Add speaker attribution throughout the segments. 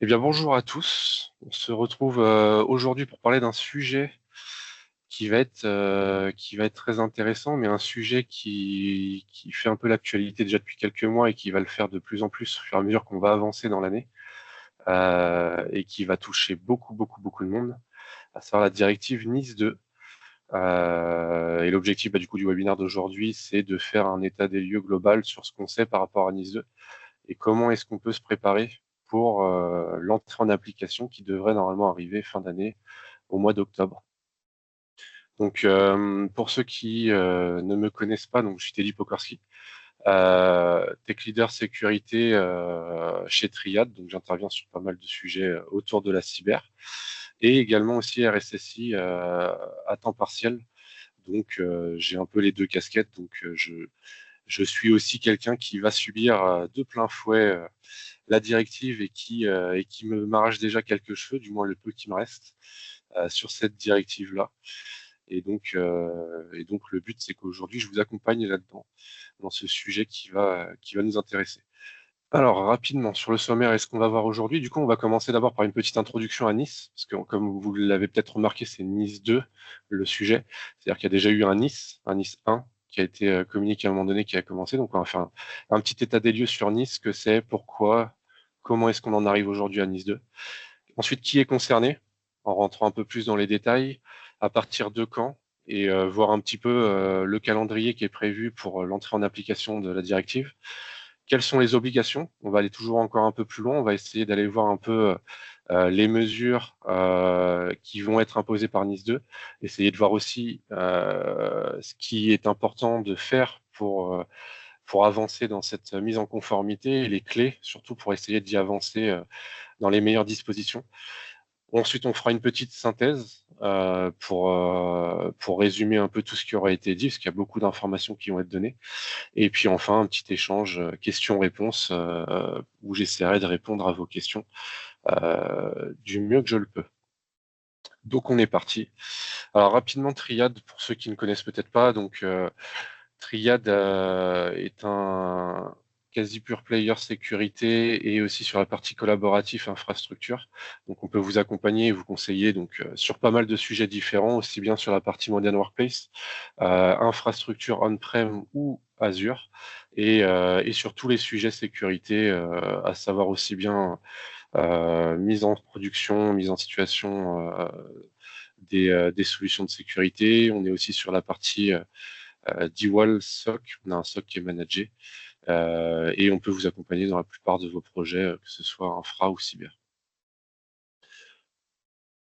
Speaker 1: Eh bien, bonjour à tous. On se retrouve aujourd'hui pour parler d'un sujet qui va être très intéressant, mais un sujet qui fait un peu l'actualité déjà depuis quelques mois et qui va le faire de plus en plus au fur et à mesure qu'on va avancer dans l'année, et qui va toucher beaucoup, beaucoup, beaucoup de monde, à savoir la directive Nice 2. Et l'objectif du coup du webinaire d'aujourd'hui, c'est de faire un état des lieux global sur ce qu'on sait par rapport à Nice 2 et comment est-ce qu'on peut se préparer pour l'entrée en application qui devrait normalement arriver fin d'année au mois d'octobre. Donc, pour ceux qui ne me connaissent pas, donc je suis Teddy Pokorski, tech leader sécurité chez Triad, donc j'interviens sur pas mal de sujets autour de la cyber, et également aussi RSSI à temps partiel. Donc, j'ai un peu les deux casquettes. Donc, je suis aussi quelqu'un qui va subir de plein fouet la directive et qui m'arrache déjà quelques cheveux, du moins le peu qui me reste, sur cette directive-là. Et donc le but, c'est qu'aujourd'hui, je vous accompagne là-dedans, dans ce sujet qui va nous intéresser. Alors, rapidement, sur le sommaire et ce qu'on va voir aujourd'hui, du coup, on va commencer d'abord par une petite introduction à Nice, parce que comme vous l'avez peut-être remarqué, c'est Nice 2, le sujet. C'est-à-dire qu'il y a déjà eu un Nice 1, qui a été communiqué à un moment donné, qui a commencé. Donc, on va faire un petit état des lieux sur Nice, ce que c'est, pourquoi, comment est-ce qu'on en arrive aujourd'hui à Nice 2. Ensuite, qui est concerné, en rentrant un peu plus dans les détails, à partir de quand, et voir un petit peu le calendrier qui est prévu pour l'entrée en application de la directive. Quelles sont les obligations? On va aller toujours encore un peu plus loin. On va essayer d'aller voir un peu les mesures qui vont être imposées par Nice 2. Essayer de voir aussi ce qui est important de faire pour avancer dans cette mise en conformité et les clés, surtout pour essayer d'y avancer dans les meilleures dispositions. Ensuite, on fera une petite synthèse pour résumer un peu tout ce qui aura été dit, parce qu'il y a beaucoup d'informations qui vont être données. Et puis enfin, un petit échange questions-réponses où j'essaierai de répondre à vos questions du mieux que je le peux. Donc on est parti. Alors rapidement, Triad, pour ceux qui ne connaissent peut-être pas, donc Triad est un quasi pure player sécurité et aussi sur la partie collaborative infrastructure. Donc on peut vous accompagner et vous conseiller donc sur pas mal de sujets différents, aussi bien sur la partie Modern Workplace, infrastructure on-prem ou Azure, et sur tous les sujets sécurité, à savoir aussi bien mise en production, mise en situation des solutions de sécurité. On est aussi sur la partie DWAL SOC, on a un SOC qui est managé, et on peut vous accompagner dans la plupart de vos projets, que ce soit infra ou cyber.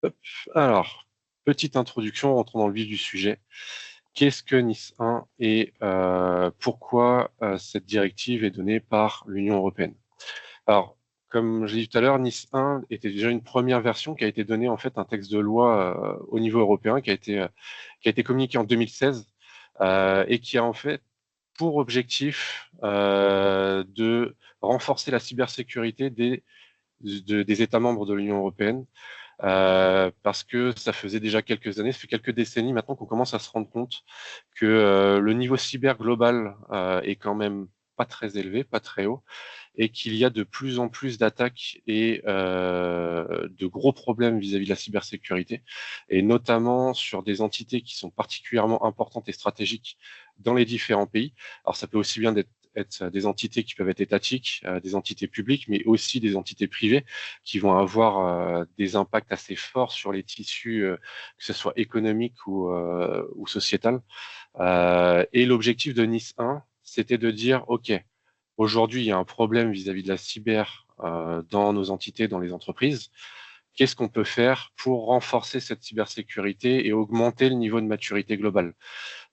Speaker 1: Hop. Alors, petite introduction, rentrons dans le vif du sujet. Qu'est-ce que NIS 1 et pourquoi cette directive est donnée par l'Union européenne? Alors, comme je l'ai dit tout à l'heure, NIS 1 était déjà une première version qui a été donnée en fait un texte de loi au niveau européen qui a été communiqué en 2016 et qui a en fait pour objectif de renforcer la cybersécurité des États membres de l'Union européenne, parce que ça faisait déjà quelques années, ça fait quelques décennies maintenant qu'on commence à se rendre compte que le niveau cyber global est quand même pas très élevé, pas très haut, et qu'il y a de plus en plus d'attaques et de gros problèmes vis-à-vis de la cybersécurité, et notamment sur des entités qui sont particulièrement importantes et stratégiques dans les différents pays. Alors ça peut aussi bien être des entités qui peuvent être étatiques, des entités publiques, mais aussi des entités privées qui vont avoir des impacts assez forts sur les tissus, que ce soit économique ou sociétal. Et l'objectif de Nice 1, c'était de dire, OK, aujourd'hui, il y a un problème vis-à-vis de la cyber dans nos entités, dans les entreprises. Qu'est-ce qu'on peut faire pour renforcer cette cybersécurité et augmenter le niveau de maturité globale?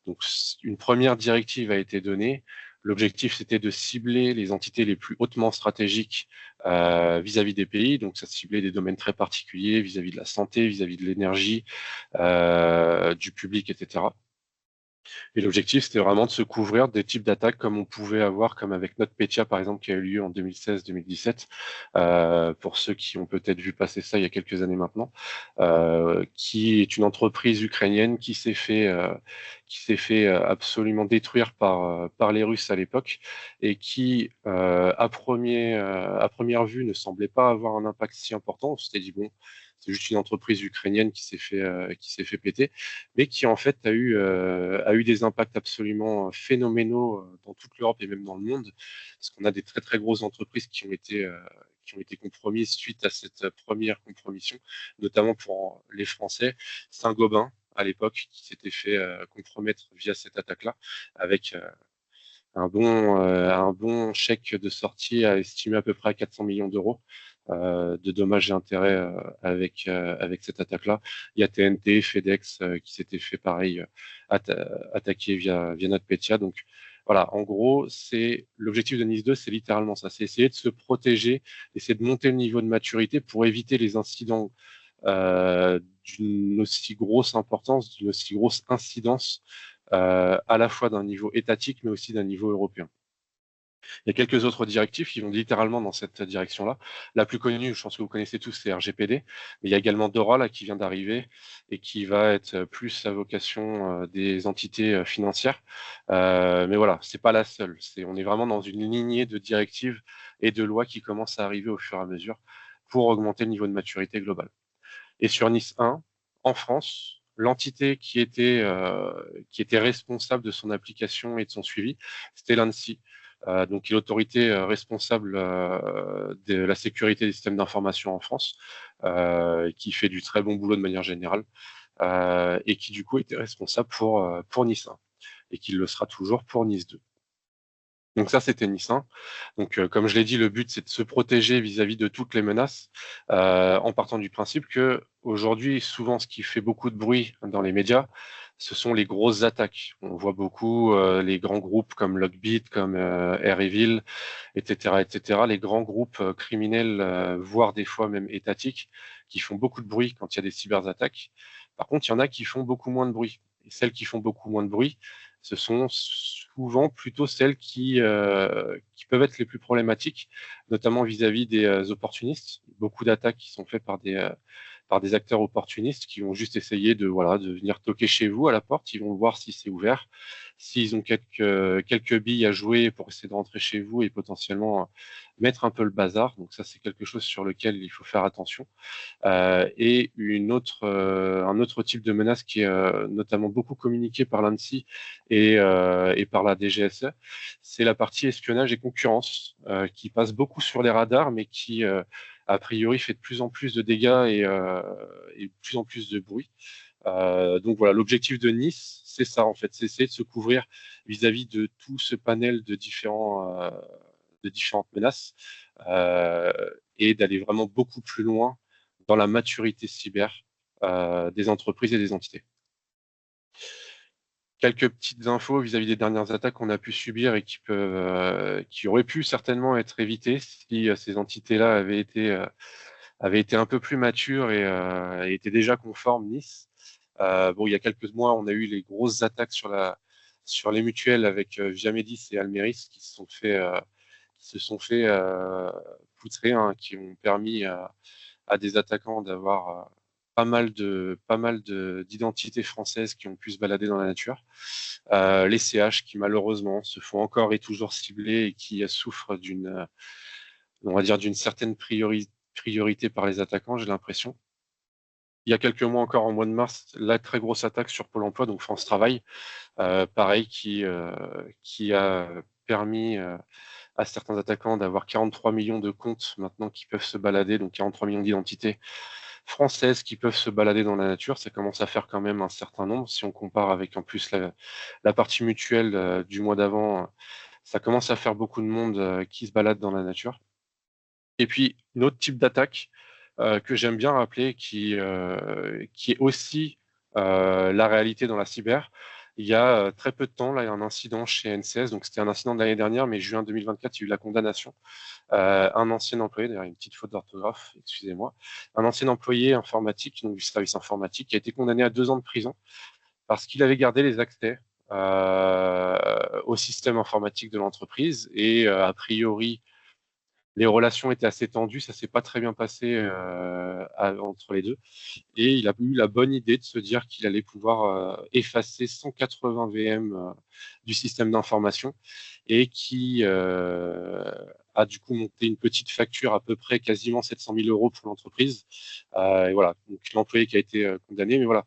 Speaker 1: Donc, une première directive a été donnée. L'objectif, c'était de cibler les entités les plus hautement stratégiques vis-à-vis des pays. Donc, ça ciblait des domaines très particuliers vis-à-vis de la santé, vis-à-vis de l'énergie, du public, etc. Et l'objectif, c'était vraiment de se couvrir des types d'attaques comme on pouvait avoir, comme avec NotPetya, par exemple, qui a eu lieu en 2016-2017, pour ceux qui ont peut-être vu passer ça il y a quelques années maintenant, qui est une entreprise ukrainienne qui s'est fait absolument détruire par les Russes à l'époque et qui, à première vue, ne semblait pas avoir un impact si important. On s'était dit, bon, c'est juste une entreprise ukrainienne qui s'est fait péter, mais qui en fait a eu des impacts absolument phénoménaux dans toute l'Europe et même dans le monde, parce qu'on a des très très grosses entreprises qui ont été compromises suite à cette première compromission, notamment pour les Français, Saint-Gobain à l'époque, qui s'était fait compromettre via cette attaque-là, avec un bon chèque de sortie à estimer à peu près à 400 millions d'euros de dommages et intérêts avec cette attaque-là. Il y a TNT, FedEx qui s'était fait pareil attaquer via NotPetya. Donc voilà, en gros, c'est l'objectif de Nice 2, c'est littéralement ça, c'est essayer de se protéger, essayer de monter le niveau de maturité pour éviter les incidents d'une aussi grosse importance, d'une aussi grosse incidence, à la fois d'un niveau étatique, mais aussi d'un niveau européen. Il y a quelques autres directives qui vont littéralement dans cette direction-là. La plus connue, je pense que vous connaissez tous, c'est RGPD. Mais il y a également DORA là, qui vient d'arriver et qui va être plus à vocation des entités financières. Mais voilà, c'est pas la seule. On est vraiment dans une lignée de directives et de lois qui commencent à arriver au fur et à mesure pour augmenter le niveau de maturité global. Et sur Nice 1, en France, l'entité qui était responsable de son application et de son suivi, c'était l'ANSSI, donc qui est l'autorité responsable de la sécurité des systèmes d'information en France, qui fait du très bon boulot de manière générale, et qui du coup était responsable pour Nice 1, et qui le sera toujours pour Nice 2. Donc ça, c'était Nice 1. Donc, comme je l'ai dit, le but, c'est de se protéger vis-à-vis de toutes les menaces, en partant du principe que aujourd'hui, souvent, ce qui fait beaucoup de bruit dans les médias, ce sont les grosses attaques. On voit beaucoup les grands groupes comme Lockbit, comme Air Evil, etc., etc., les grands groupes criminels, voire des fois même étatiques, qui font beaucoup de bruit quand il y a des cyberattaques. Par contre, il y en a qui font beaucoup moins de bruit. Et celles qui font beaucoup moins de bruit, ce sont souvent plutôt celles qui peuvent être les plus problématiques, notamment vis-à-vis des opportunistes. Beaucoup d'attaques qui sont faites par des acteurs opportunistes qui vont juste essayer de venir toquer chez vous à la porte. Ils vont voir si c'est ouvert, s'ils ont quelques billes à jouer pour essayer de rentrer chez vous et potentiellement mettre un peu le bazar. Donc ça, c'est quelque chose sur lequel il faut faire attention. Et un autre type de menace qui est notamment beaucoup communiqué par l'ANSSI et par la DGSE, c'est la partie espionnage et concurrence qui passe beaucoup sur les radars, mais qui a priori fait de plus en plus de dégâts et de plus en plus de bruit. Donc voilà, l'objectif de Nice, c'est ça en fait, c'est essayer de se couvrir vis-à-vis de tout ce panel de différentes menaces euh, et d'aller vraiment beaucoup plus loin dans la maturité cyber des entreprises et des entités. Quelques petites infos vis-à-vis des dernières attaques qu'on a pu subir et qui auraient pu certainement être évitées si ces entités-là avaient été un peu plus matures et étaient déjà conformes Nice. Bon, il y a quelques mois, on a eu les grosses attaques sur les mutuelles avec Viamedis et Almeris qui se sont fait poutrer, hein, qui ont permis à des attaquants d'avoir pas mal d'identités françaises qui ont pu se balader dans la nature. Les CH qui malheureusement se font encore et toujours cibler et qui souffrent on va dire d'une certaine priorité par les attaquants, j'ai l'impression. Il y a quelques mois encore, en mois de mars, la très grosse attaque sur Pôle emploi, donc France Travail, pareil, qui a permis à certains attaquants d'avoir 43 millions de comptes maintenant qui peuvent se balader, donc 43 millions d'identités françaises qui peuvent se balader dans la nature. Ça commence à faire quand même un certain nombre. Si on compare avec en plus la partie mutuelle du mois d'avant, ça commence à faire beaucoup de monde qui se balade dans la nature. Et puis, une autre type d'attaque que j'aime bien rappeler, qui est aussi la réalité dans la cyber. Il y a très peu de temps, là, il y a un incident chez NCS, donc c'était un incident de l'année dernière, mais juin 2024, il y a eu la condamnation. Un ancien employé, d'ailleurs une petite faute d'orthographe, excusez-moi, un ancien employé informatique, donc du service informatique, qui a été condamné à 2 ans de prison parce qu'il avait gardé les accès au système informatique de l'entreprise et a priori, les relations étaient assez tendues, ça s'est pas très bien passé entre les deux. Et il a eu la bonne idée de se dire qu'il allait pouvoir effacer 180 VM du système d'information et qui a du coup monté une petite facture à peu près quasiment 700 000 euros pour l'entreprise. Et voilà, donc l'employé qui a été condamné, mais voilà,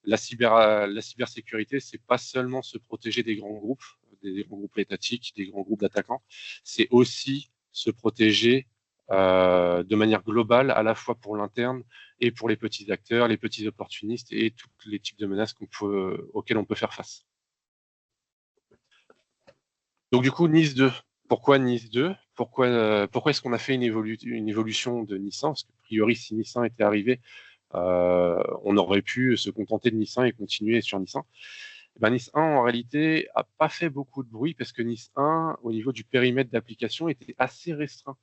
Speaker 1: la cybersécurité, c'est pas seulement se protéger des grands groupes étatiques, des grands groupes d'attaquants, c'est aussi se protéger de manière globale, à la fois pour l'interne et pour les petits acteurs, les petits opportunistes et tous les types de menaces auxquelles on peut faire face. Donc du coup, Nice 2. Pourquoi Nice 2 Pourquoi est-ce qu'on a fait une évolution de Nice 1? Parce que, a priori, si Nice 1 était arrivé, on aurait pu se contenter de Nice 1 et continuer sur Nice 1. Ben, Nice 1, en réalité, a pas fait beaucoup de bruit parce que Nice 1, au niveau du périmètre d'application, était assez restreint.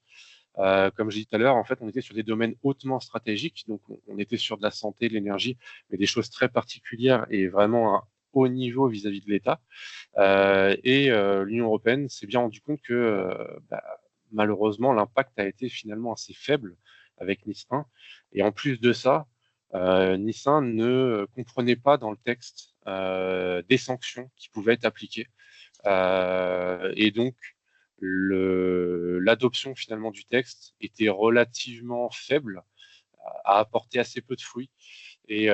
Speaker 1: Comme j'ai dit tout à l'heure, en fait, on était sur des domaines hautement stratégiques, donc on était sur de la santé, de l'énergie, mais des choses très particulières et vraiment à haut niveau vis-à-vis de l'État. L'Union européenne s'est bien rendu compte que malheureusement, l'impact a été finalement assez faible avec Nice 1. Et en plus de ça, Nice 1 ne comprenait pas dans le texte des sanctions qui pouvaient être appliquées. Et donc, l'adoption finalement du texte était relativement faible, a apporté assez peu de fruits. Et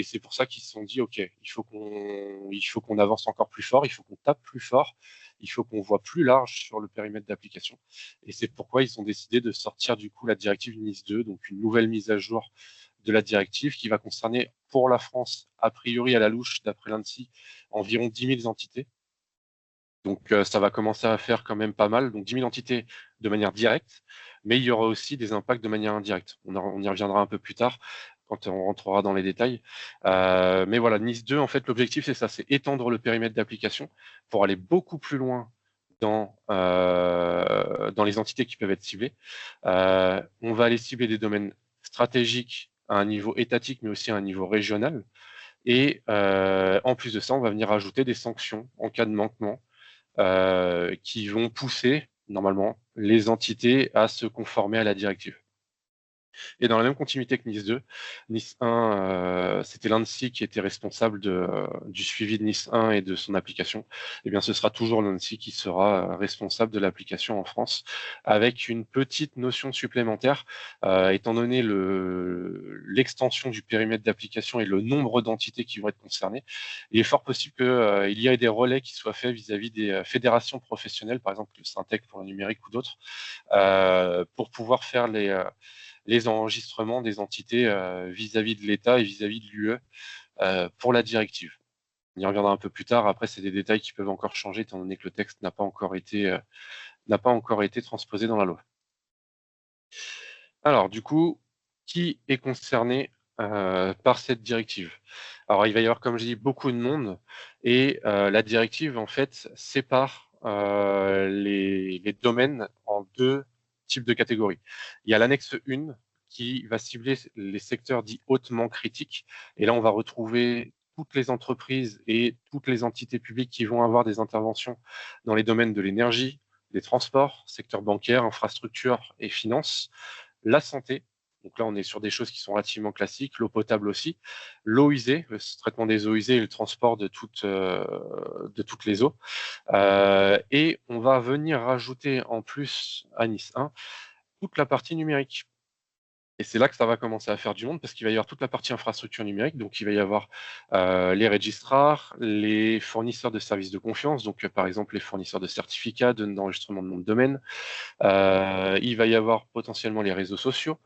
Speaker 1: c'est pour ça qu'ils se sont dit, OK, il faut qu'on avance encore plus fort, il faut qu'on tape plus fort, il faut qu'on voit plus large sur le périmètre d'application. Et c'est pourquoi ils ont décidé de sortir du coup la directive Nice 2, donc une nouvelle mise à jour de la directive qui va concerner pour la France, a priori à la louche, d'après l'ANSSI, environ 10 000 entités. Donc ça va commencer à faire quand même pas mal. Donc 10 000 entités de manière directe, mais il y aura aussi des impacts de manière indirecte. On y reviendra un peu plus tard quand on rentrera dans les détails. Mais voilà, Nice 2, en fait, l'objectif c'est ça, c'est étendre le périmètre d'application pour aller beaucoup plus loin dans les entités qui peuvent être ciblées. On va aller cibler des domaines stratégiques à un niveau étatique, mais aussi à un niveau régional. Et en plus de ça, on va venir ajouter des sanctions en cas de manquement qui vont pousser, normalement, les entités à se conformer à la directive. Et dans la même continuité que Nice 2, Nice 1, c'était l'ANSSI qui était responsable du suivi de Nice 1 et de son application. Eh bien, ce sera toujours l'ANSSI qui sera responsable de l'application en France, avec une petite notion supplémentaire, étant donné l'extension du périmètre d'application et le nombre d'entités qui vont être concernées. Il est fort possible qu'il y ait des relais qui soient faits vis-à-vis des fédérations professionnelles, par exemple le Syntec pour le numérique ou d'autres, pour pouvoir faire les enregistrements des entités vis-à-vis de l'État et vis-à-vis de l'UE pour la directive. On y reviendra un peu plus tard. Après, c'est des détails qui peuvent encore changer étant donné que le texte n'a pas encore été transposé dans la loi. Alors, du coup, qui est concerné par cette directive? Alors, il va y avoir, comme je dis, beaucoup de monde et la directive, en fait, sépare les domaines en deux types de catégories. Il y a l'annexe 1 qui va cibler les secteurs dits hautement critiques. Et là, on va retrouver toutes les entreprises et toutes les entités publiques qui vont avoir des interventions dans les domaines de l'énergie, des transports, secteur bancaire, infrastructure et finances, la santé. Donc là, on est sur des choses qui sont relativement classiques, l'eau potable aussi, l'eau usée, le traitement des eaux usées et le transport de toutes les eaux. Et on va venir rajouter en plus à Nice 1 toute la partie numérique. Et c'est là que ça va commencer à faire du monde parce qu'il va y avoir toute la partie infrastructure numérique. Donc, il va y avoir les registrars, les fournisseurs de services de confiance, donc par exemple les fournisseurs de certificats d'enregistrement de nom de domaine. Il va y avoir potentiellement les réseaux sociaux.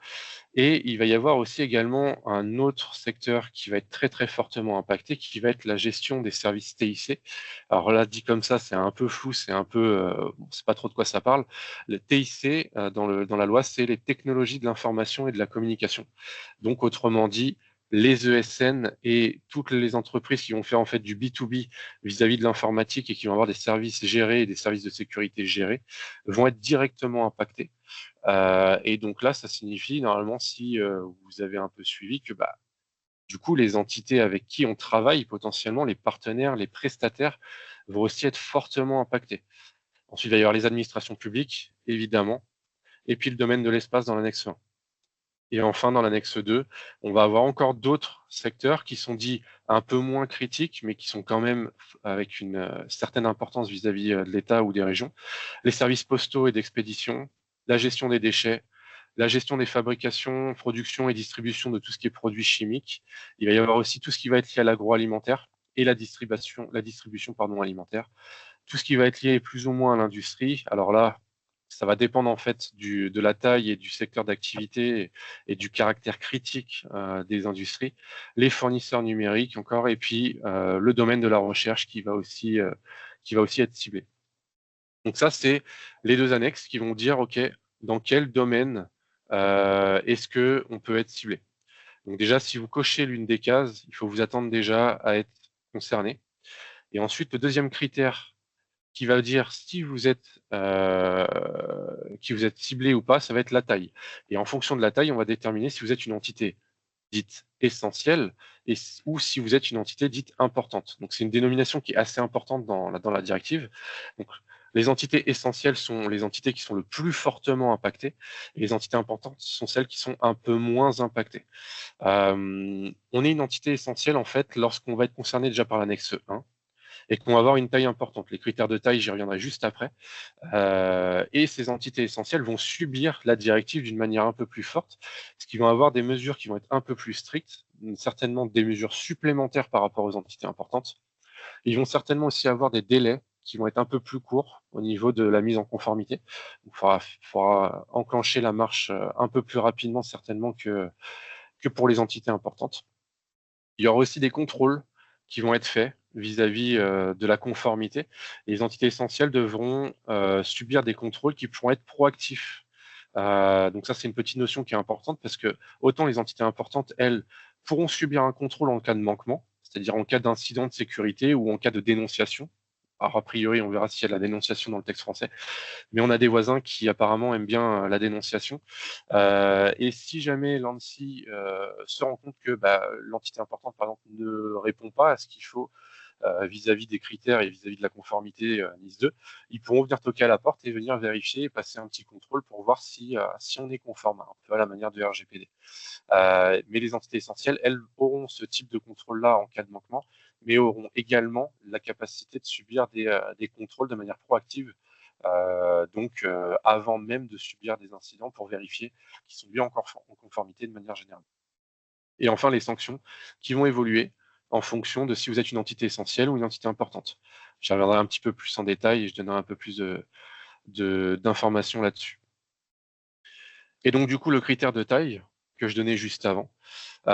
Speaker 1: Et il va y avoir aussi également un autre secteur qui va être très très fortement impacté, qui va être la gestion des services TIC. Alors là, dit comme ça, c'est un peu flou, c'est un peu, c'est pas trop de quoi ça parle. Le TIC dans la loi, c'est les technologies de l'information et de la communication. Donc autrement dit, les ESN et toutes les entreprises qui vont faire en fait du B2B vis-à-vis de l'informatique et qui vont avoir des services gérés et des services de sécurité gérés vont être directement impactés. Et donc là, ça signifie normalement, si vous avez un peu suivi, que Du coup, les entités avec qui on travaille, potentiellement, les partenaires, les prestataires, vont aussi être fortement impactés. Ensuite, il va y avoir les administrations publiques, évidemment, et puis le domaine de l'espace dans l'annexe 1. Et enfin, dans l'annexe 2, on va avoir encore d'autres secteurs qui sont dits un peu moins critiques, mais qui sont quand même avec une certaine importance vis-à-vis de l'État ou des régions. Les services postaux et d'expédition, la gestion des déchets, la gestion des fabrications, production et distribution de tout ce qui est produits chimiques. Il va y avoir aussi tout ce qui va être lié à l'agroalimentaire et la distribution alimentaire. Tout ce qui va être lié plus ou moins à l'industrie. Alors là, ça va dépendre en fait de la taille et du secteur d'activité et du caractère critique des industries, les fournisseurs numériques encore, et puis le domaine de la recherche qui va aussi être ciblé. Donc ça, c'est les deux annexes qui vont dire, OK, dans quel domaine est-ce qu'on peut être ciblé. Donc déjà, si vous cochez l'une des cases, il faut vous attendre déjà à être concerné. Et ensuite, le deuxième critère qui va dire si vous êtes ciblé ou pas, ça va être la taille. Et en fonction de la taille, on va déterminer si vous êtes une entité dite essentielle ou si vous êtes une entité dite importante. Donc c'est une dénomination qui est assez importante dans la directive. Donc, les entités essentielles sont les entités qui sont le plus fortement impactées et les entités importantes sont celles qui sont un peu moins impactées. On est une entité essentielle en fait lorsqu'on va être concerné déjà par l'annexe 1 et qu'on va avoir une taille importante. Les critères de taille, j'y reviendrai juste après. Et ces entités essentielles vont subir la directive d'une manière un peu plus forte, parce qu'ils vont avoir des mesures qui vont être un peu plus strictes, certainement des mesures supplémentaires par rapport aux entités importantes. Ils vont certainement aussi avoir des délais qui vont être un peu plus courts au niveau de la mise en conformité. Il faudra enclencher la marche un peu plus rapidement certainement que pour les entités importantes. Il y aura aussi des contrôles qui vont être faits vis-à-vis de la conformité. Les entités essentielles devront subir des contrôles qui pourront être proactifs. Donc ça, c'est une petite notion qui est importante parce que autant les entités importantes, elles, pourront subir un contrôle en cas de manquement, c'est-à-dire en cas d'incident de sécurité ou en cas de dénonciation. Alors, a priori, on verra s'il y a de la dénonciation dans le texte français, mais on a des voisins qui apparemment aiment bien la dénonciation. Et si jamais l'ANSSI se rend compte que l'entité importante, par exemple, ne répond pas à ce qu'il faut vis-à-vis des critères et vis-à-vis de la conformité NIS 2, ils pourront venir toquer à la porte et venir vérifier et passer un petit contrôle pour voir si on est conforme, un peu à la manière de RGPD. Mais les entités essentielles, elles auront ce type de contrôle-là en cas de manquement, mais auront également la capacité de subir des contrôles de manière proactive, donc avant même de subir des incidents pour vérifier qu'ils sont bien en conformité de manière générale. Et enfin, les sanctions qui vont évoluer en fonction de si vous êtes une entité essentielle ou une entité importante. J'y reviendrai un petit peu plus en détail et je donnerai un peu plus d'informations là-dessus. Et donc, du coup, le critère de taille que je donnais juste avant, il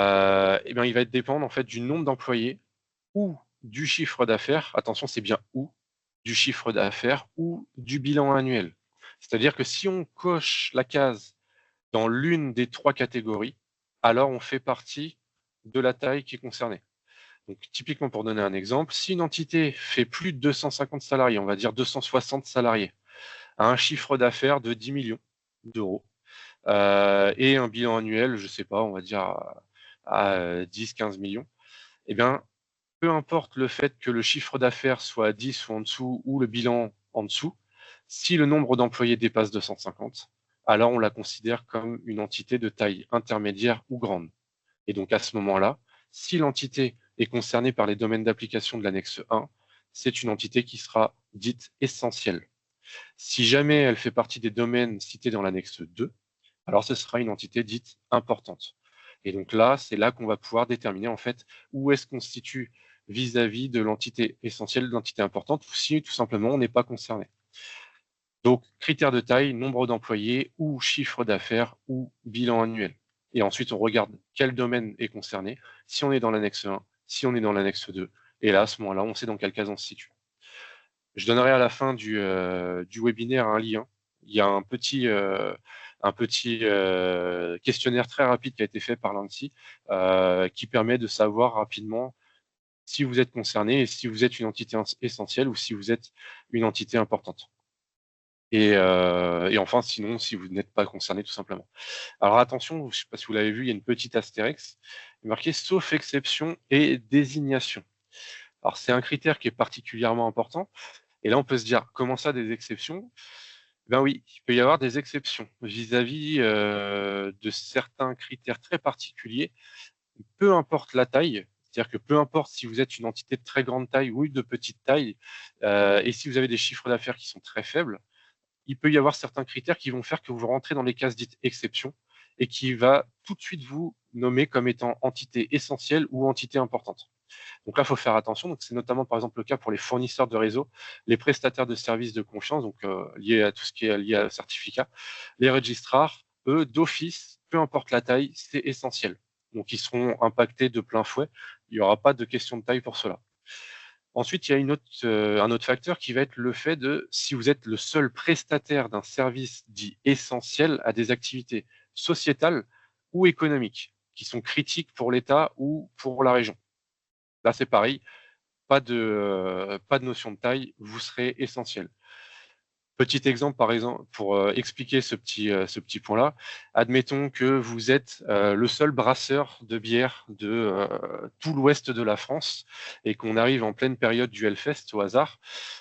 Speaker 1: va être dépendre en fait du nombre d'employés ou du chiffre d'affaires. Attention, c'est bien ou du chiffre d'affaires ou du bilan annuel. C'est-à-dire que si on coche la case dans l'une des trois catégories, alors on fait partie de la taille qui est concernée. Donc, typiquement, pour donner un exemple, si une entité fait plus de 250 salariés, on va dire 260 salariés, a un chiffre d'affaires de 10 millions d'euros et un bilan annuel, je sais pas, on va dire à 10-15 millions, eh bien, peu importe le fait que le chiffre d'affaires soit à 10 ou en dessous ou le bilan en dessous, si le nombre d'employés dépasse 250, alors on la considère comme une entité de taille intermédiaire ou grande. Et donc à ce moment-là, si l'entité est concernée par les domaines d'application de l'annexe 1, c'est une entité qui sera dite essentielle. Si jamais elle fait partie des domaines cités dans l'annexe 2, alors ce sera une entité dite importante. Et donc là, c'est là qu'on va pouvoir déterminer en fait où est-ce qu'on se situe vis-à-vis de l'entité essentielle, de l'entité importante, ou si tout simplement on n'est pas concerné. Donc critères de taille, nombre d'employés, ou chiffre d'affaires, ou bilan annuel. Et ensuite, on regarde quel domaine est concerné, si on est dans l'annexe 1, si on est dans l'annexe 2. Et là, à ce moment-là, on sait dans quelle case on se situe. Je donnerai à la fin du webinaire un lien. Il y a un petit questionnaire très rapide qui a été fait par l'ANSSI qui permet de savoir rapidement si vous êtes concerné et si vous êtes une entité essentielle ou si vous êtes une entité importante. Et enfin, sinon, si vous n'êtes pas concerné, tout simplement. Alors attention, je ne sais pas si vous l'avez vu, il y a une petite astérix. il est marqué sauf exception et désignation. Alors, c'est un critère qui est particulièrement important. Et là, on peut se dire, comment ça, des exceptions? Ben oui, il peut y avoir des exceptions vis-à-vis de certains critères très particuliers, peu importe la taille. C'est-à-dire que peu importe si vous êtes une entité de très grande taille ou de petite taille, et si vous avez des chiffres d'affaires qui sont très faibles, il peut y avoir certains critères qui vont faire que vous rentrez dans les cases dites exceptions et qui va tout de suite vous nommer comme étant entité essentielle ou entité importante. Donc là, il faut faire attention. Donc, c'est notamment, par exemple, le cas pour les fournisseurs de réseau, les prestataires de services de confiance, donc liés à tout ce qui est lié à certificat, les registrars, eux, d'office, peu importe la taille, c'est essentiel. Donc, ils seront impactés de plein fouet. Il n'y aura pas de question de taille pour cela. Ensuite, il y a un autre facteur qui va être le fait de si vous êtes le seul prestataire d'un service dit essentiel à des activités sociétales ou économiques qui sont critiques pour l'État ou pour la région. Là, c'est pareil, pas de notion de taille, vous serez essentiel. Petit exemple, par exemple, pour expliquer ce petit point-là, admettons que vous êtes le seul brasseur de bière de tout l'ouest de la France et qu'on arrive en pleine période du Hellfest au hasard.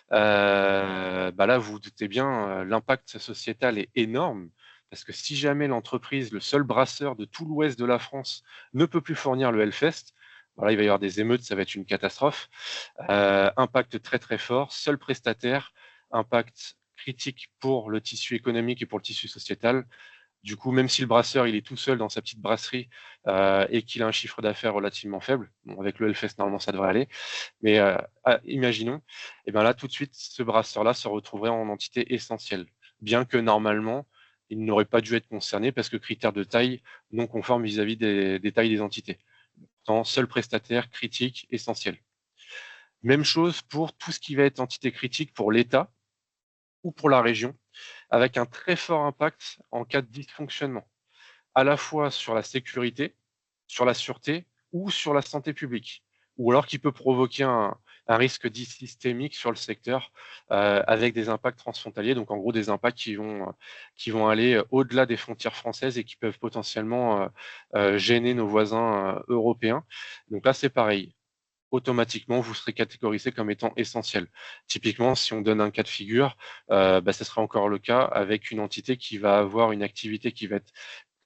Speaker 1: Bah là, vous vous doutez bien, l'impact sociétal est énorme. Parce que si jamais l'entreprise, le seul brasseur de tout l'ouest de la France, ne peut plus fournir le Hellfest, voilà, il va y avoir des émeutes, ça va être une catastrophe. Impact très très fort, seul prestataire, impact critique pour le tissu économique et pour le tissu sociétal. Du coup, même si le brasseur il est tout seul dans sa petite brasserie et qu'il a un chiffre d'affaires relativement faible, bon, avec le Hellfest normalement ça devrait aller, mais imaginons, et bien là tout de suite ce brasseur-là se retrouverait en entité essentielle, bien que normalement il n'aurait pas dû être concerné parce que critère de taille non conforme vis-à-vis des tailles des entités. Pourtant, seul prestataire critique essentiel. Même chose pour tout ce qui va être entité critique pour l'État ou pour la région, avec un très fort impact en cas de dysfonctionnement, à la fois sur la sécurité, sur la sûreté ou sur la santé publique, ou alors qui peut provoquer un risque dit systémique sur le secteur avec des impacts transfrontaliers, donc en gros des impacts qui vont aller au-delà des frontières françaises et qui peuvent potentiellement gêner nos voisins européens. Donc là, c'est pareil, automatiquement, vous serez catégorisé comme étant essentiel. Typiquement, si on donne un cas de figure, bah, ce sera encore le cas avec une entité qui va avoir une activité qui va être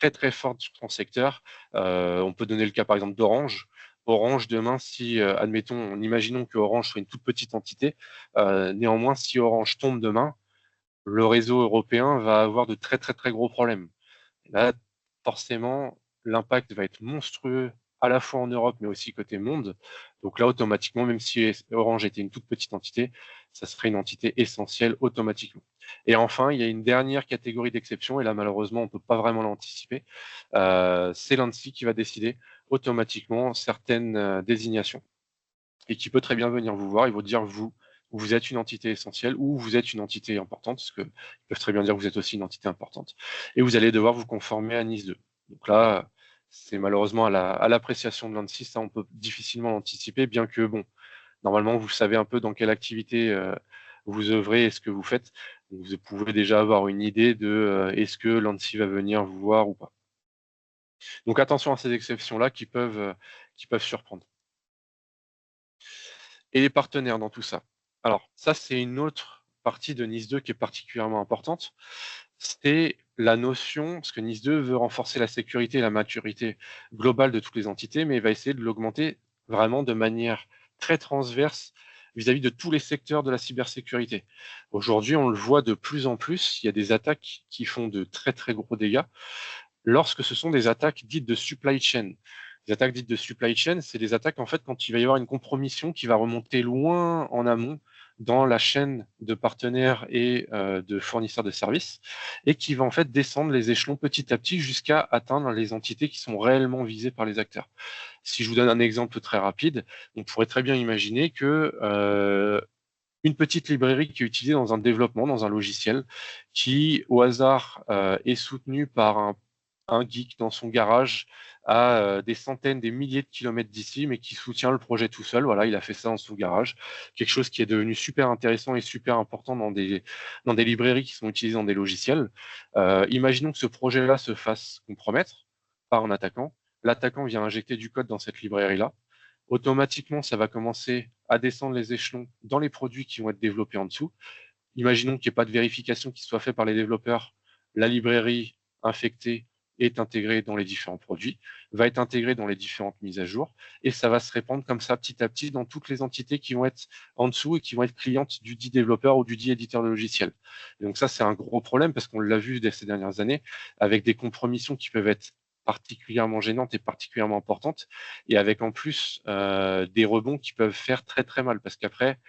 Speaker 1: très très forte sur son secteur. On peut donner le cas par exemple d'Orange. Orange, demain, si, admettons, imaginons que Orange soit une toute petite entité, néanmoins, si Orange tombe demain, le réseau européen va avoir de très très très gros problèmes. Là, forcément, l'impact va être monstrueux à la fois en Europe, mais aussi côté monde. Donc là, automatiquement, même si Orange était une toute petite entité, ça serait une entité essentielle automatiquement. Et enfin, il y a une dernière catégorie d'exception, et là, malheureusement, on ne peut pas vraiment l'anticiper. C'est l'ANSSI qui va décider automatiquement certaines désignations et qui peut très bien venir vous voir et vous dire, vous êtes une entité essentielle ou vous êtes une entité importante, parce qu'ils peuvent très bien dire que vous êtes aussi une entité importante, et vous allez devoir vous conformer à NIS 2. Donc là, c'est malheureusement à l'appréciation de l'ANSSI, ça on peut difficilement l'anticiper, bien que, bon, normalement, vous savez un peu dans quelle activité vous œuvrez et ce que vous faites. Donc, vous pouvez déjà avoir une idée de est-ce que l'ANSSI va venir vous voir ou pas. Donc attention à ces exceptions-là qui peuvent surprendre. Et les partenaires dans tout ça. Alors, ça, c'est une autre partie de Nice 2 qui est particulièrement importante. C'est la notion, parce que Nice 2 veut renforcer la sécurité et la maturité globale de toutes les entités, mais il va essayer de l'augmenter vraiment de manière très transverse vis-à-vis de tous les secteurs de la cybersécurité. Aujourd'hui, on le voit de plus en plus, il y a des attaques qui font de très très gros dégâts lorsque ce sont des attaques dites de supply chain. Les attaques dites de supply chain, c'est des attaques en fait quand il va y avoir une compromission qui va remonter loin en amont dans la chaîne de partenaires et de fournisseurs de services et qui va en fait descendre les échelons petit à petit jusqu'à atteindre les entités qui sont réellement visées par les acteurs. Si je vous donne un exemple très rapide, on pourrait très bien imaginer que une petite librairie qui est utilisée dans un développement, dans un logiciel, qui au hasard est soutenue par un geek dans son garage à des centaines, des milliers de kilomètres d'ici, mais qui soutient le projet tout seul. Voilà, il a fait ça dans son garage. Quelque chose qui est devenu super intéressant et super important dans des librairies qui sont utilisées dans des logiciels. Imaginons que ce projet-là se fasse compromettre par un attaquant. l'attaquant vient injecter du code dans cette librairie-là. Automatiquement, ça va commencer à descendre les échelons dans les produits qui vont être développés en dessous. Imaginons qu'il n'y ait pas de vérification qui soit faite par les développeurs. La librairie infectée est intégrée dans les différents produits, va être intégrée dans les différentes mises à jour, et ça va se répandre comme ça petit à petit dans toutes les entités qui vont être en dessous et qui vont être clientes du dit développeur ou du dit éditeur de logiciel. Et donc ça, c'est un gros problème parce qu'on l'a vu dès ces dernières années, avec des compromissions qui peuvent être particulièrement gênantes et particulièrement importantes, et avec en plus des rebonds qui peuvent faire très très mal, parce qu'après,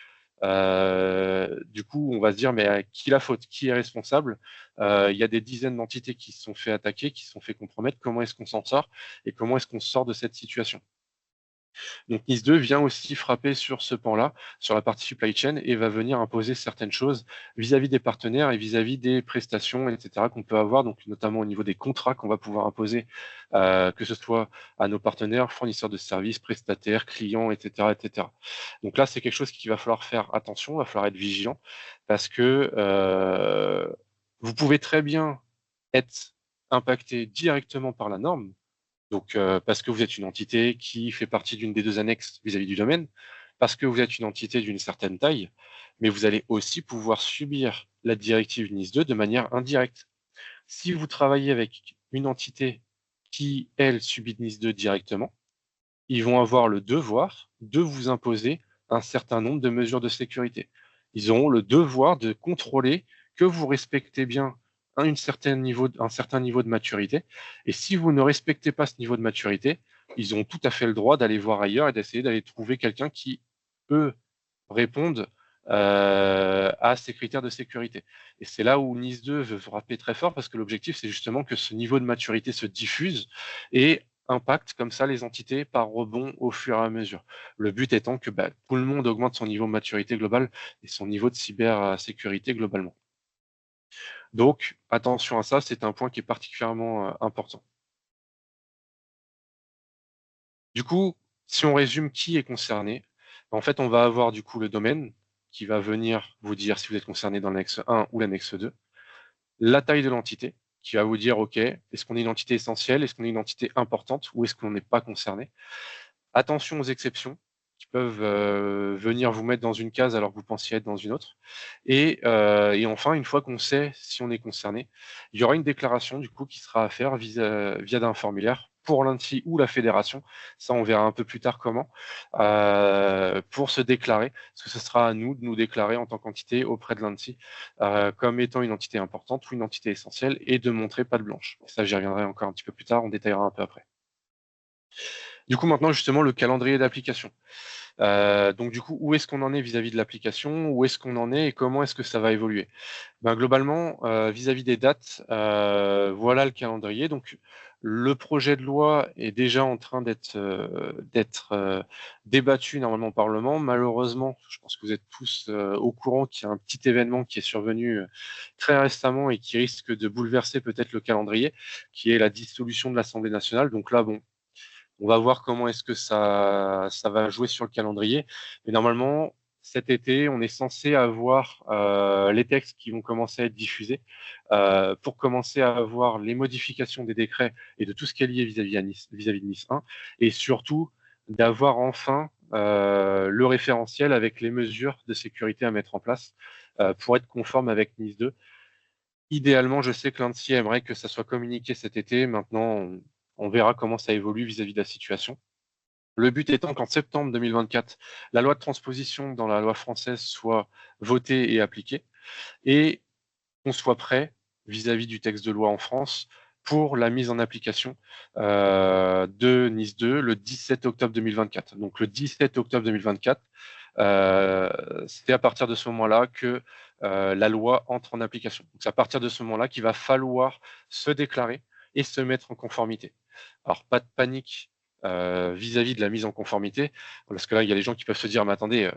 Speaker 1: du coup, on va se dire, mais à qui la faute? Qui est responsable? Il y a des dizaines d'entités qui se sont fait attaquer, qui se sont fait compromettre. Comment est-ce qu'on s'en sort? Et comment est-ce qu'on sort de cette situation? Donc NIS2 vient aussi frapper sur ce pan-là, sur la partie supply chain, et va venir imposer certaines choses vis-à-vis des partenaires et vis-à-vis des prestations, etc., qu'on peut avoir, donc notamment au niveau des contrats qu'on va pouvoir imposer, que ce soit à nos partenaires, fournisseurs de services, prestataires, clients, etc., etc. Donc là, c'est quelque chose qu'il va falloir faire attention, il va falloir être vigilant, parce que vous pouvez très bien être impacté directement par la norme, donc, parce que vous êtes une entité qui fait partie d'une des deux annexes vis-à-vis du domaine, parce que vous êtes une entité d'une certaine taille, mais vous allez aussi pouvoir subir la directive NIS2 de manière indirecte. Si vous travaillez avec une entité qui, elle, subit NIS2 directement, ils vont avoir le devoir de vous imposer un certain nombre de mesures de sécurité. Ils auront le devoir de contrôler que vous respectez bien un certain niveau de maturité. Et si vous ne respectez pas ce niveau de maturité, ils ont tout à fait le droit d'aller voir ailleurs et d'essayer d'aller trouver quelqu'un qui, eux, répondent à ces critères de sécurité. Et c'est là où NIS2 veut frapper très fort, parce que l'objectif, c'est justement que ce niveau de maturité se diffuse et impacte comme ça les entités par rebond au fur et à mesure. Le but étant que tout le monde augmente son niveau de maturité globale et son niveau de cybersécurité globalement. Donc, attention à ça, c'est un point qui est particulièrement important. Du coup, si on résume qui est concerné, en fait, on va avoir du coup le domaine qui va venir vous dire si vous êtes concerné dans l'annexe 1 ou l'annexe 2, la taille de l'entité qui va vous dire, OK, est-ce qu'on est une entité essentielle, est-ce qu'on est une entité importante ou est-ce qu'on n'est pas concerné? Attention aux exceptions qui peuvent venir vous mettre dans une case alors que vous pensiez être dans une autre. Et enfin, une fois qu'on sait si on est concerné, il y aura une déclaration du coup qui sera à faire via d'un formulaire pour l'ANSSI ou la fédération. Ça, on verra un peu plus tard comment, pour se déclarer, parce que ce sera à nous de nous déclarer en tant qu'entité auprès de l'ANSSI comme étant une entité importante ou une entité essentielle et de montrer patte blanche. Ça, j'y reviendrai encore un petit peu plus tard, on détaillera un peu après. Du coup, maintenant, justement, le calendrier d'application. Donc, du coup, où est-ce qu'on en est vis-à-vis de l'application? Où est-ce qu'on en est et comment est-ce que ça va évoluer? Globalement, vis-à-vis des dates, voilà le calendrier. Donc, le projet de loi est déjà en train d'être débattu normalement au Parlement. Malheureusement, je pense que vous êtes tous au courant qu'il y a un petit événement qui est survenu très récemment et qui risque de bouleverser peut-être le calendrier, qui est la dissolution de l'Assemblée nationale. Donc là, bon, on va voir comment est-ce que ça va jouer sur le calendrier. Mais normalement, cet été, on est censé avoir les textes qui vont commencer à être diffusés pour commencer à avoir les modifications des décrets et de tout ce qui est lié vis-à-vis de Nice 1, et surtout d'avoir enfin le référentiel avec les mesures de sécurité à mettre en place pour être conforme avec Nice 2. Idéalement, je sais que l'ANSSI aimerait que ça soit communiqué cet été. Maintenant, on verra comment ça évolue vis-à-vis de la situation. Le but étant qu'en septembre 2024, la loi de transposition dans la loi française soit votée et appliquée, et qu'on soit prêt vis-à-vis du texte de loi en France pour la mise en application de Nice 2 le 17 octobre 2024. Donc le 17 octobre 2024, c'est à partir de ce moment-là que la loi entre en application. Donc c'est à partir de ce moment-là qu'il va falloir se déclarer et se mettre en conformité. Alors pas de panique vis-à-vis de la mise en conformité, parce que là il y a des gens qui peuvent se dire mais attendez,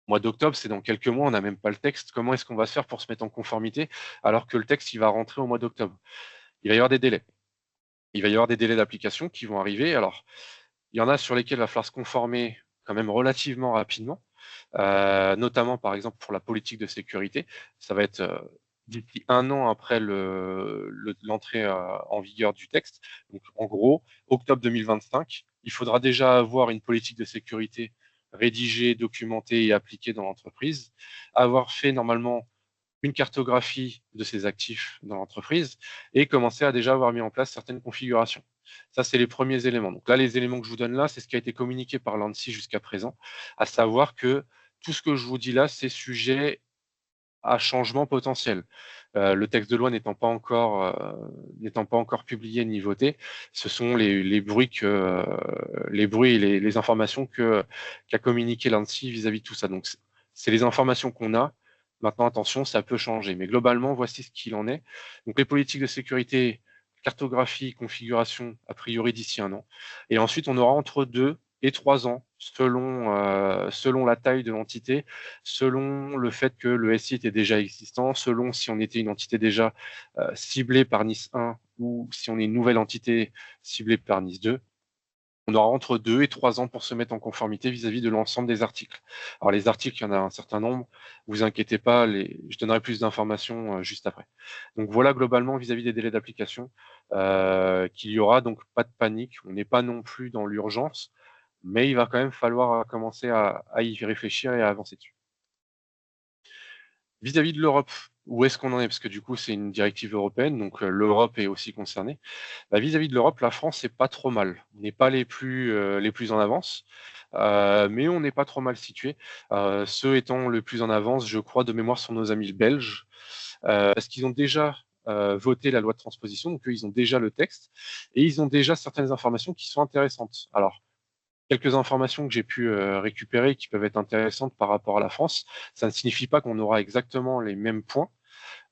Speaker 1: mois d'octobre c'est dans quelques mois, on n'a même pas le texte, comment est-ce qu'on va se faire pour se mettre en conformité alors que le texte il va rentrer au mois d'octobre? Il va y avoir des délais. Il va y avoir des délais d'application qui vont arriver. Alors il y en a sur lesquels il va falloir se conformer quand même relativement rapidement, notamment par exemple pour la politique de sécurité. Ça va être d'ici 1 an après l'entrée en vigueur du texte. Donc, en gros, octobre 2025, il faudra déjà avoir une politique de sécurité rédigée, documentée et appliquée dans l'entreprise, avoir fait normalement une cartographie de ses actifs dans l'entreprise et commencer à déjà avoir mis en place certaines configurations. Ça, c'est les premiers éléments. Donc là, les éléments que je vous donne là, c'est ce qui a été communiqué par l'ANSSI jusqu'à présent, à savoir que tout ce que je vous dis là, c'est sujet à changement potentiel. Le texte de loi n'étant pas encore publié ni voté, ce sont les bruits et les informations qu'a communiqué l'ANSSI vis-à-vis de tout ça. Donc c'est les informations qu'on a. Maintenant, attention, ça peut changer. Mais globalement, voici ce qu'il en est. Donc les politiques de sécurité, cartographie, configuration, a priori d'ici 1 an. Et ensuite, on aura entre 2 et 3 ans, selon la taille de l'entité, selon le fait que le SI était déjà existant, selon si on était une entité déjà ciblée par Nice 1 ou si on est une nouvelle entité ciblée par Nice 2. On aura entre 2 et 3 ans pour se mettre en conformité vis-à-vis de l'ensemble des articles. Alors les articles, il y en a un certain nombre, vous inquiétez pas, je donnerai plus d'informations juste après. Donc voilà globalement vis-à-vis des délais d'application qu'il y aura, donc pas de panique, on n'est pas non plus dans l'urgence, mais il va quand même falloir commencer à y réfléchir et à avancer dessus. Vis-à-vis de l'Europe, où est-ce qu'on en est? Parce que du coup, c'est une directive européenne, donc l'Europe est aussi concernée. Bah, vis-à-vis de l'Europe, la France, c'est pas trop mal. On n'est pas les plus en avance, mais on n'est pas trop mal situé. Ceux étant le plus en avance, je crois, de mémoire, sont nos amis belges, parce qu'ils ont déjà voté la loi de transposition, donc eux, ils ont déjà le texte, et ils ont déjà certaines informations qui sont intéressantes. Alors, quelques informations que j'ai pu récupérer qui peuvent être intéressantes par rapport à la France. Ça ne signifie pas qu'on aura exactement les mêmes points,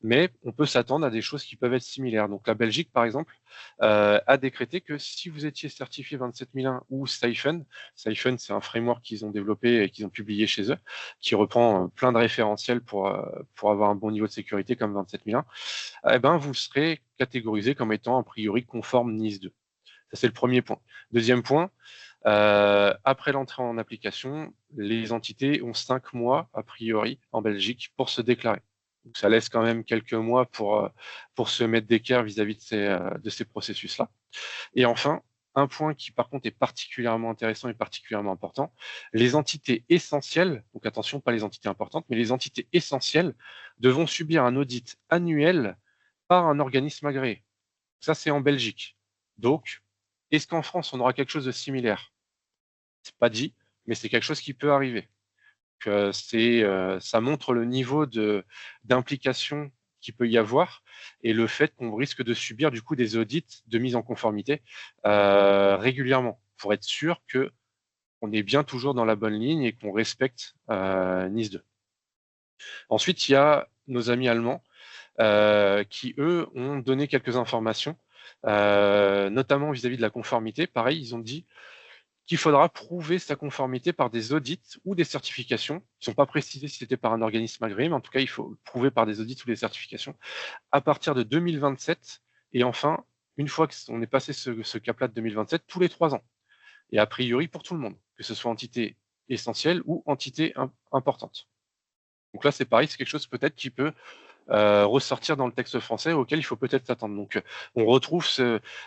Speaker 1: mais on peut s'attendre à des choses qui peuvent être similaires. Donc la Belgique, par exemple, a décrété que si vous étiez certifié 27001 ou Siphon, Siphon c'est un framework qu'ils ont développé et qu'ils ont publié chez eux, qui reprend plein de référentiels pour avoir un bon niveau de sécurité comme 27001, eh ben, vous serez catégorisé comme étant a priori conforme NIS 2. Ça, c'est le premier point. Deuxième point, après l'entrée en application, les entités ont 5 mois, a priori, en Belgique, pour se déclarer. Donc, ça laisse quand même quelques mois pour se mettre d'équerre vis-à-vis de ces processus-là. Et enfin, un point qui, par contre, est particulièrement intéressant et particulièrement important, les entités essentielles, donc attention, pas les entités importantes, mais les entités essentielles devront subir un audit annuel par un organisme agréé. Ça, c'est en Belgique. Donc, est-ce qu'en France, on aura quelque chose de similaire? C'est pas dit, mais c'est quelque chose qui peut arriver. Ça montre le niveau d'implication qu'il peut y avoir et le fait qu'on risque de subir du coup des audits de mise en conformité régulièrement pour être sûr que on est bien toujours dans la bonne ligne et qu'on respecte NIS 2. Ensuite, il y a nos amis allemands qui, eux, ont donné quelques informations, notamment vis-à-vis de la conformité. Pareil, ils ont dit qu'il faudra prouver sa conformité par des audits ou des certifications. Ils ne sont pas précisés si c'était par un organisme agréé, mais en tout cas, il faut le prouver par des audits ou des certifications à partir de 2027. Et enfin, une fois qu'on est passé ce cap-là de 2027, tous les 3 ans. Et a priori pour tout le monde, que ce soit entité essentielle ou entité importante. Donc là, c'est pareil, c'est quelque chose peut-être qui peut ressortir dans le texte français auquel il faut peut-être s'attendre. Donc, on retrouve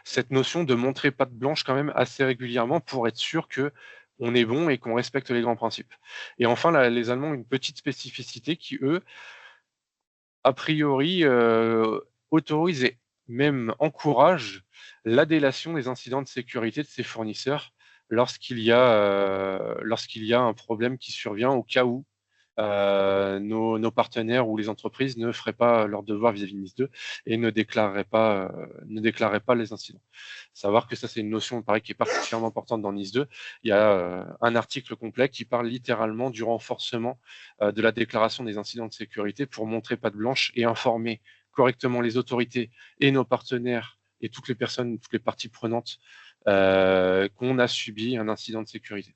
Speaker 1: cette notion de montrer patte blanche quand même assez régulièrement pour être sûr que on est bon et qu'on respecte les grands principes. Et enfin, là, les Allemands ont une petite spécificité qui, eux, a priori, autorisent et même encouragent la délation des incidents de sécurité de ces fournisseurs lorsqu'il y a un problème qui survient au cas où nos partenaires ou les entreprises ne feraient pas leur devoir vis-à-vis de NIS 2 et ne déclareraient pas les incidents. Savoir que ça, c'est une notion pareil, qui est particulièrement importante dans NIS 2. Il y a un article complet qui parle littéralement du renforcement de la déclaration des incidents de sécurité pour montrer patte blanche et informer correctement les autorités et nos partenaires et toutes les personnes, toutes les parties prenantes qu'on a subi un incident de sécurité.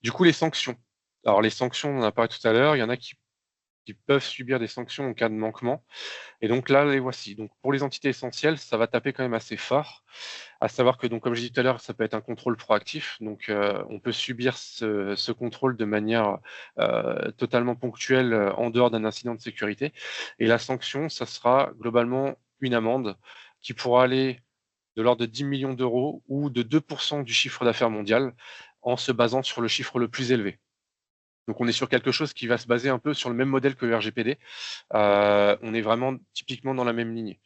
Speaker 1: Du coup, les sanctions. Alors, les sanctions, on en a parlé tout à l'heure, il y en a qui qui peuvent subir des sanctions en cas de manquement. Et donc là, les voici. Donc pour les entités essentielles, ça va taper quand même assez fort. À savoir que, donc, comme je disais tout à l'heure, ça peut être un contrôle proactif. Donc on peut subir ce contrôle de manière totalement ponctuelle en dehors d'un incident de sécurité. Et la sanction, ça sera globalement une amende qui pourra aller de l'ordre de 10 millions d'euros ou de 2% du chiffre d'affaires mondial en se basant sur le chiffre le plus élevé. Donc on est sur quelque chose qui va se baser un peu sur le même modèle que le RGPD. On est vraiment typiquement dans la même lignée.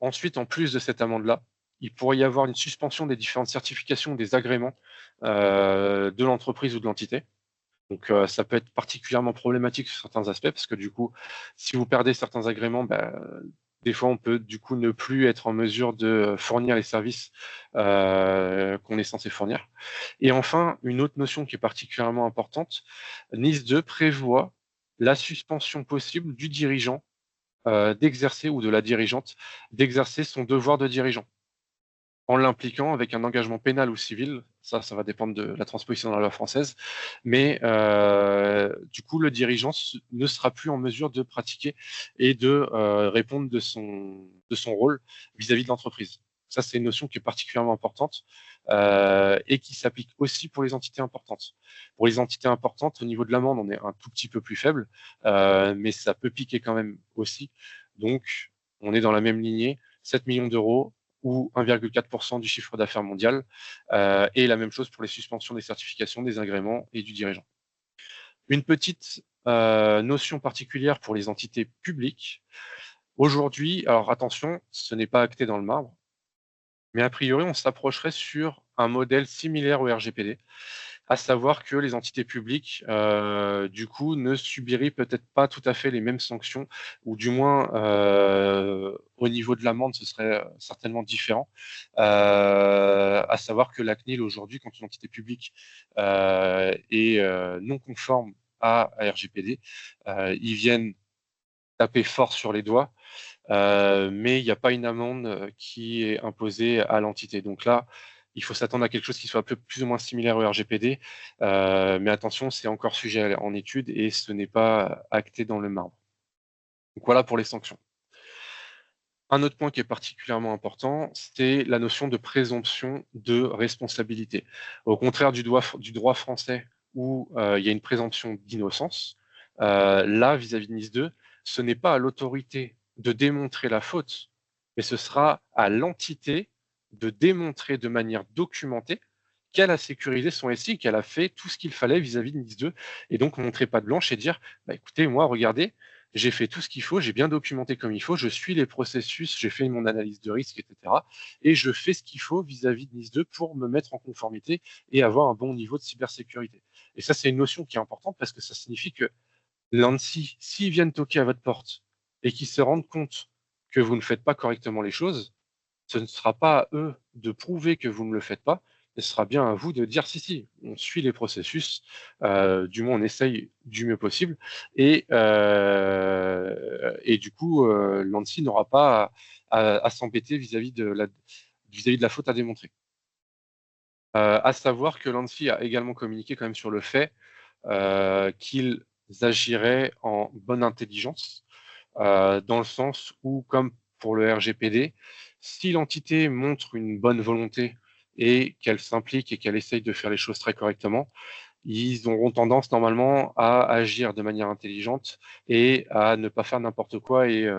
Speaker 1: Ensuite, en plus de cette amende-là, il pourrait y avoir une suspension des différentes certifications, des agréments de l'entreprise ou de l'entité. Donc ça peut être particulièrement problématique sur certains aspects parce que du coup, si vous perdez certains agréments, des fois on peut du coup ne plus être en mesure de fournir les services qu'on est censé fournir. Et enfin, une autre notion qui est particulièrement importante, NIS 2 prévoit la suspension possible du dirigeant d'exercer ou de la dirigeante d'exercer son devoir de dirigeant en l'impliquant avec un engagement pénal ou civil. Ça va dépendre de la transposition dans la loi française. Mais du coup, le dirigeant ne sera plus en mesure de pratiquer et de répondre de son rôle vis-à-vis de l'entreprise. Ça, c'est une notion qui est particulièrement importante et qui s'applique aussi pour les entités importantes. Pour les entités importantes, au niveau de l'amende, on est un tout petit peu plus faible, mais ça peut piquer quand même aussi. Donc, on est dans la même lignée, 7 millions d'euros ou 1,4% du chiffre d'affaires mondial, et la même chose pour les suspensions des certifications, des agréments et du dirigeant. Une petite notion particulière pour les entités publiques. Aujourd'hui, alors attention, ce n'est pas acté dans le marbre, mais a priori, on s'approcherait sur un modèle similaire au RGPD, à savoir que les entités publiques, du coup, ne subiraient peut-être pas tout à fait les mêmes sanctions, ou du moins, au niveau de l'amende, ce serait certainement différent. À savoir que la CNIL, aujourd'hui, quand une entité publique est non conforme à RGPD, ils viennent taper fort sur les doigts, mais il n'y a pas une amende qui est imposée à l'entité. Donc là, il faut s'attendre à quelque chose qui soit un peu plus ou moins similaire au RGPD, mais attention, c'est encore sujet en étude et ce n'est pas acté dans le marbre. Donc voilà pour les sanctions. Un autre point qui est particulièrement important, c'est la notion de présomption de responsabilité. Au contraire du droit français où il y a une présomption d'innocence, là, vis-à-vis de Nice 2, ce n'est pas à l'autorité de démontrer la faute, mais ce sera à l'entité de démontrer de manière documentée qu'elle a sécurisé son SI, qu'elle a fait tout ce qu'il fallait vis-à-vis de Nice 2, et donc montrer pas de blanche et dire, écoutez, moi, regardez, j'ai fait tout ce qu'il faut, j'ai bien documenté comme il faut, je suis les processus, j'ai fait mon analyse de risque, etc. Et je fais ce qu'il faut vis-à-vis de NIS 2 pour me mettre en conformité et avoir un bon niveau de cybersécurité. Et ça, c'est une notion qui est importante parce que ça signifie que l'ANSSI, s'ils viennent toquer à votre porte et qu'ils se rendent compte que vous ne faites pas correctement les choses, ce ne sera pas à eux de prouver que vous ne le faites pas, mais ce sera bien à vous de dire si, on suit les processus, du moins on essaye du mieux possible, et du coup, l'ANSSI n'aura pas à s'embêter vis-à-vis de la faute à démontrer. À savoir que l'ANSSI a également communiqué quand même sur le fait qu'ils agiraient en bonne intelligence, dans le sens où, comme pour le RGPD, si l'entité montre une bonne volonté et qu'elle s'implique et qu'elle essaye de faire les choses très correctement, ils auront tendance normalement à agir de manière intelligente et à ne pas faire n'importe quoi et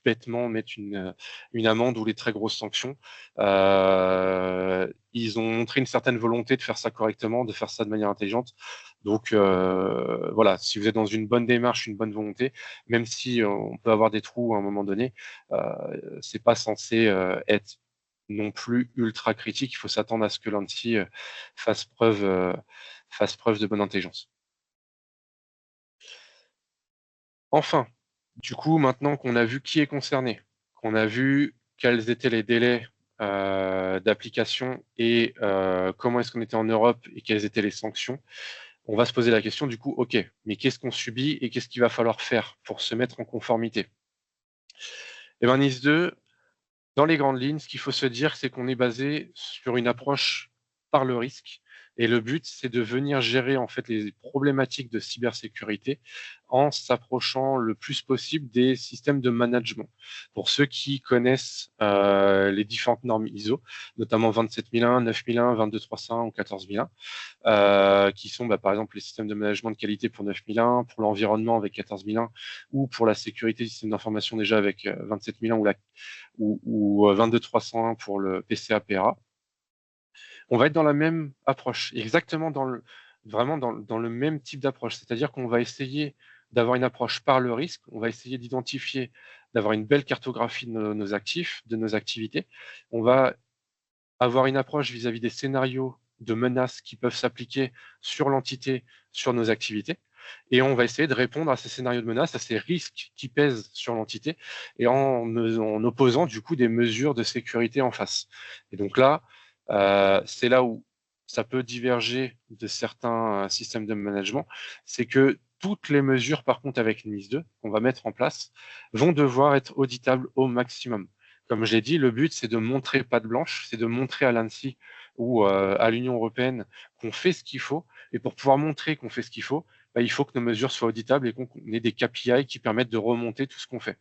Speaker 1: bêtement mettre une amende ou les très grosses sanctions. Ils ont montré une certaine volonté de faire ça correctement, de faire ça de manière intelligente. Donc voilà, si vous êtes dans une bonne démarche, une bonne volonté, même si on peut avoir des trous à un moment donné, c'est pas censé être non plus ultra critique. Il faut s'attendre à ce que l'ANSSI fasse preuve de bonne intelligence. Enfin, du coup, maintenant qu'on a vu qui est concerné, qu'on a vu quels étaient les délais d'application et comment est-ce qu'on était en Europe et quelles étaient les sanctions, on va se poser la question du coup, ok, mais qu'est-ce qu'on subit et qu'est-ce qu'il va falloir faire pour se mettre en conformité? Eh bien, NIS 2, dans les grandes lignes, ce qu'il faut se dire, c'est qu'on est basé sur une approche par le risque, Et le but, c'est de venir gérer en fait les problématiques de cybersécurité en s'approchant le plus possible des systèmes de management. Pour ceux qui connaissent les différentes normes ISO, notamment 27001, 9001, 22301 ou 14001, qui sont par exemple les systèmes de management de qualité pour 9001, pour l'environnement avec 14001, ou pour la sécurité des systèmes d'information déjà avec 27001 ou 22301 pour le PCA-PRA. On va être dans la même approche, exactement vraiment dans le même type d'approche. C'est-à-dire qu'on va essayer d'avoir une approche par le risque, on va essayer d'identifier, d'avoir une belle cartographie de nos actifs, de nos activités. On va avoir une approche vis-à-vis des scénarios de menaces qui peuvent s'appliquer sur l'entité, sur nos activités. Et on va essayer de répondre à ces scénarios de menaces, à ces risques qui pèsent sur l'entité, et en opposant du coup des mesures de sécurité en face. Et donc là, c'est là où ça peut diverger de certains systèmes de management, c'est que toutes les mesures, par contre, avec NIS 2 qu'on va mettre en place, vont devoir être auditables au maximum. Comme je l'ai dit, le but, c'est de montrer patte blanche, c'est de montrer à l'ANSSI ou à l'Union européenne qu'on fait ce qu'il faut. Et pour pouvoir montrer qu'on fait ce qu'il faut, il faut que nos mesures soient auditables et qu'on ait des KPI qui permettent de remonter tout ce qu'on fait.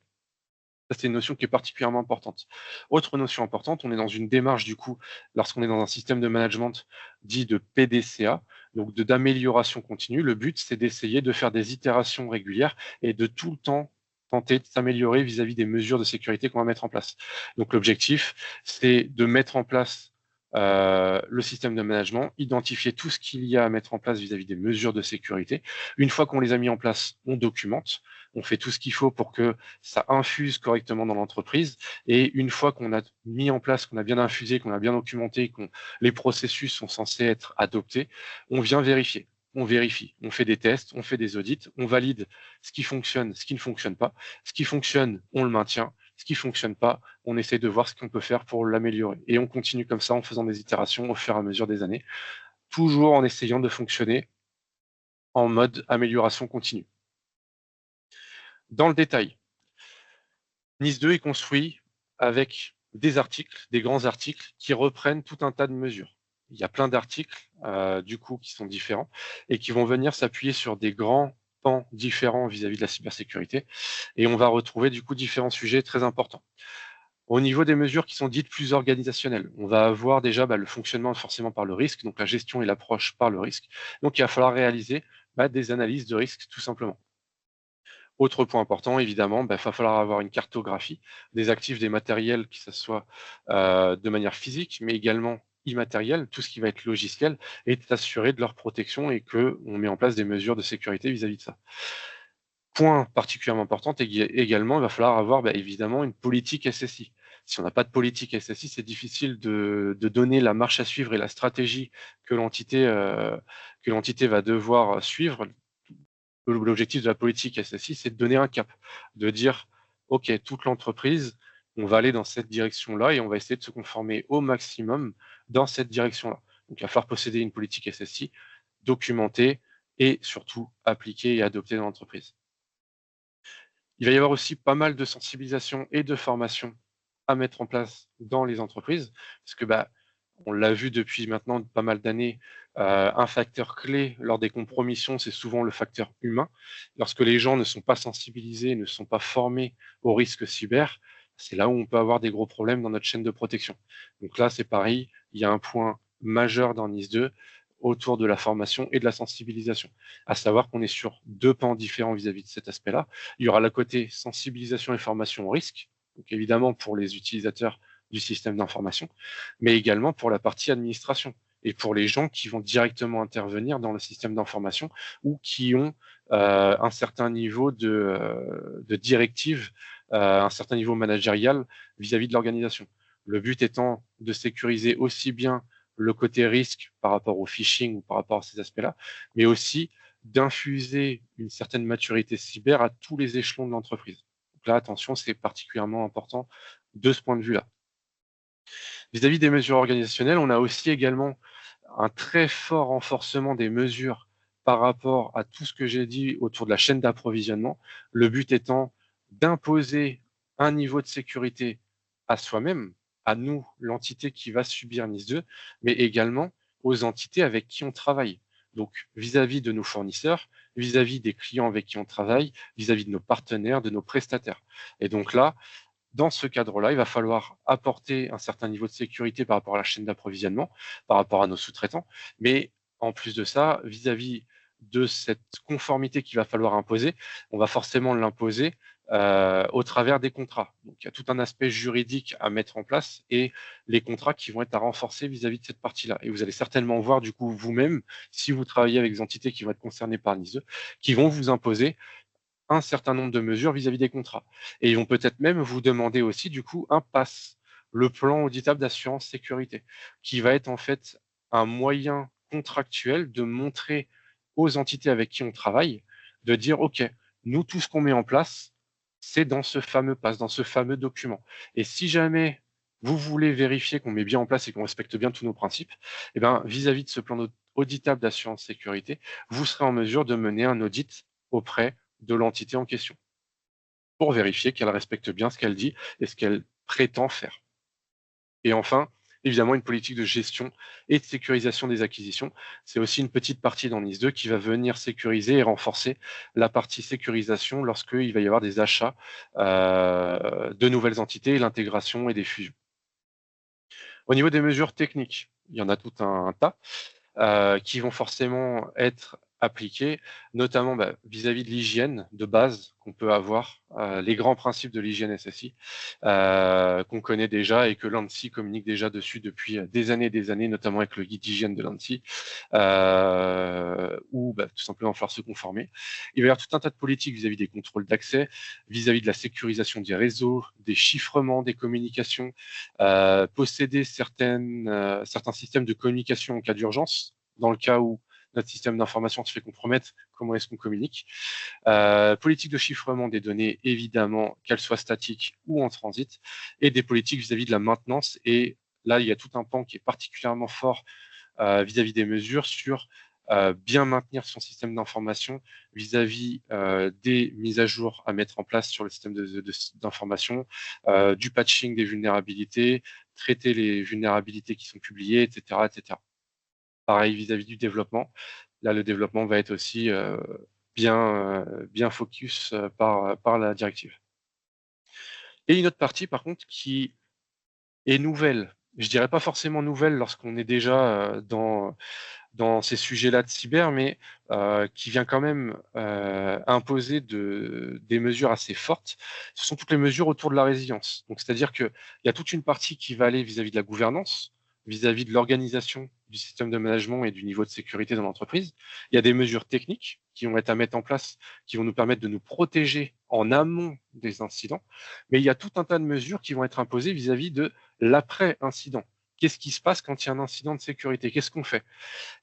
Speaker 1: Ça, c'est une notion qui est particulièrement importante. Autre notion importante, on est dans une démarche, du coup, lorsqu'on est dans un système de management dit de PDCA, donc d'amélioration continue. Le but, c'est d'essayer de faire des itérations régulières et de tout le temps tenter de s'améliorer vis-à-vis des mesures de sécurité qu'on va mettre en place. Donc l'objectif, c'est de mettre en place le système de management, identifier tout ce qu'il y a à mettre en place vis-à-vis des mesures de sécurité. Une fois qu'on les a mis en place, on documente, on fait tout ce qu'il faut pour que ça infuse correctement dans l'entreprise. Et une fois qu'on a mis en place, qu'on a bien infusé, qu'on a bien documenté, que les processus sont censés être adoptés, on vient vérifier. On vérifie, on fait des tests, on fait des audits, on valide ce qui fonctionne, ce qui ne fonctionne pas. Ce qui fonctionne, on le maintient. Ce qui fonctionne pas, on essaie de voir ce qu'on peut faire pour l'améliorer. Et on continue comme ça en faisant des itérations au fur et à mesure des années, toujours en essayant de fonctionner en mode amélioration continue. Dans le détail, NIS 2 est construit avec des articles, des grands articles qui reprennent tout un tas de mesures. Il y a plein d'articles, du coup, qui sont différents et qui vont venir s'appuyer sur des grands pans différents vis-à-vis de la cybersécurité. Et on va retrouver, du coup, différents sujets très importants. Au niveau des mesures qui sont dites plus organisationnelles, on va avoir déjà le fonctionnement forcément par le risque, donc la gestion et l'approche par le risque. Donc il va falloir réaliser des analyses de risque tout simplement. Autre point important, évidemment, il va falloir avoir une cartographie des actifs, des matériels, que ce soit de manière physique, mais également immatérielle, tout ce qui va être logiciel, et s'assurer de leur protection et qu'on met en place des mesures de sécurité vis-à-vis de ça. Point particulièrement important également, il va falloir avoir évidemment une politique SSI. Si on n'a pas de politique SSI, c'est difficile de donner la marche à suivre et la stratégie que l'entité va devoir suivre. L'objectif de la politique SSI, c'est de donner un cap, de dire, OK, toute l'entreprise, on va aller dans cette direction-là et on va essayer de se conformer au maximum dans cette direction-là. Donc, il va falloir posséder une politique SSI, documenter et surtout appliquer et adopter dans l'entreprise. Il va y avoir aussi pas mal de sensibilisation et de formation à mettre en place dans les entreprises, parce que on l'a vu depuis maintenant pas mal d'années, un facteur clé lors des compromissions, c'est souvent le facteur humain. Lorsque les gens ne sont pas sensibilisés, ne sont pas formés aux risques cyber, c'est là où on peut avoir des gros problèmes dans notre chaîne de protection. Donc là, c'est pareil, il y a un point majeur dans NIS 2 autour de la formation et de la sensibilisation. À savoir qu'on est sur deux pans différents vis-à-vis de cet aspect-là. Il y aura le côté sensibilisation et formation au risque, donc évidemment pour les utilisateurs du système d'information, mais également pour la partie administration et pour les gens qui vont directement intervenir dans le système d'information ou qui ont un certain niveau de directive, un certain niveau managérial vis-à-vis de l'organisation. Le but étant de sécuriser aussi bien le côté risque par rapport au phishing ou par rapport à ces aspects-là, mais aussi d'infuser une certaine maturité cyber à tous les échelons de l'entreprise. Donc là, attention, c'est particulièrement important de ce point de vue-là. Vis-à-vis des mesures organisationnelles, on a aussi également un très fort renforcement des mesures par rapport à tout ce que j'ai dit autour de la chaîne d'approvisionnement. Le but étant d'imposer un niveau de sécurité à soi-même, à nous, l'entité qui va subir NIS 2, mais également aux entités avec qui on travaille. Donc, vis-à-vis de nos fournisseurs, vis-à-vis des clients avec qui on travaille, vis-à-vis de nos partenaires, de nos prestataires. Et donc là, dans ce cadre-là, il va falloir apporter un certain niveau de sécurité par rapport à la chaîne d'approvisionnement, par rapport à nos sous-traitants. Mais en plus de ça, vis-à-vis de cette conformité qu'il va falloir imposer, on va forcément l'imposer au travers des contrats. Donc, il y a tout un aspect juridique à mettre en place et les contrats qui vont être à renforcer vis-à-vis de cette partie-là. Et vous allez certainement voir du coup vous-même, si vous travaillez avec des entités qui vont être concernées par l'ISE, qui vont vous imposer un certain nombre de mesures vis-à-vis des contrats. Et ils vont peut-être même vous demander aussi du coup un PASS, le plan auditable d'assurance sécurité, qui va être en fait un moyen contractuel de montrer aux entités avec qui on travaille, de dire, OK, nous, tout ce qu'on met en place, c'est dans ce fameux PASS, dans ce fameux document. Et si jamais vous voulez vérifier qu'on met bien en place et qu'on respecte bien tous nos principes, eh ben, vis-à-vis de ce plan auditable d'assurance sécurité, vous serez en mesure de mener un audit auprès de l'entité en question pour vérifier qu'elle respecte bien ce qu'elle dit et ce qu'elle prétend faire. Et enfin, évidemment, une politique de gestion et de sécurisation des acquisitions. C'est aussi une petite partie dans NIS2 qui va venir sécuriser et renforcer la partie sécurisation lorsqu'il va y avoir des achats de nouvelles entités, l'intégration et des fusions. Au niveau des mesures techniques, il y en a tout un tas qui vont forcément être appliquées, notamment vis-à-vis de l'hygiène de base qu'on peut avoir, les grands principes de l'hygiène SSI qu'on connaît déjà et que l'ANSSI communique déjà dessus depuis des années, notamment avec le guide d'hygiène de l'ANSSI, où tout simplement il va falloir se conformer. Il va y avoir tout un tas de politiques vis-à-vis des contrôles d'accès, vis-à-vis de la sécurisation des réseaux, des chiffrements des communications, posséder certains systèmes de communication en cas d'urgence, dans le cas où notre système d'information se fait compromettre, comment est-ce qu'on communique. Politique de chiffrement des données, évidemment, qu'elles soient statiques ou en transit, et des politiques vis-à-vis de la maintenance. Et là, il y a tout un pan qui est particulièrement fort vis-à-vis des mesures sur bien maintenir son système d'information vis-à-vis des mises à jour à mettre en place sur le système d'information, du patching des vulnérabilités, traiter les vulnérabilités qui sont publiées, etc., etc. Pareil vis-à-vis du développement. Là, le développement va être aussi bien focus par la directive. Et une autre partie, par contre, qui est nouvelle. Je dirais pas forcément nouvelle lorsqu'on est déjà dans ces sujets-là de cyber, mais qui vient quand même imposer des mesures assez fortes. Ce sont toutes les mesures autour de la résilience. Donc, c'est-à-dire qu'il y a toute une partie qui va aller vis-à-vis de la gouvernance, vis-à-vis de l'organisation du système de management et du niveau de sécurité dans l'entreprise. Il y a des mesures techniques qui vont être à mettre en place, qui vont nous permettre de nous protéger en amont des incidents. Mais il y a tout un tas de mesures qui vont être imposées vis-à-vis de l'après-incident. Qu'est-ce qui se passe quand il y a un incident de sécurité? Qu'est-ce qu'on fait?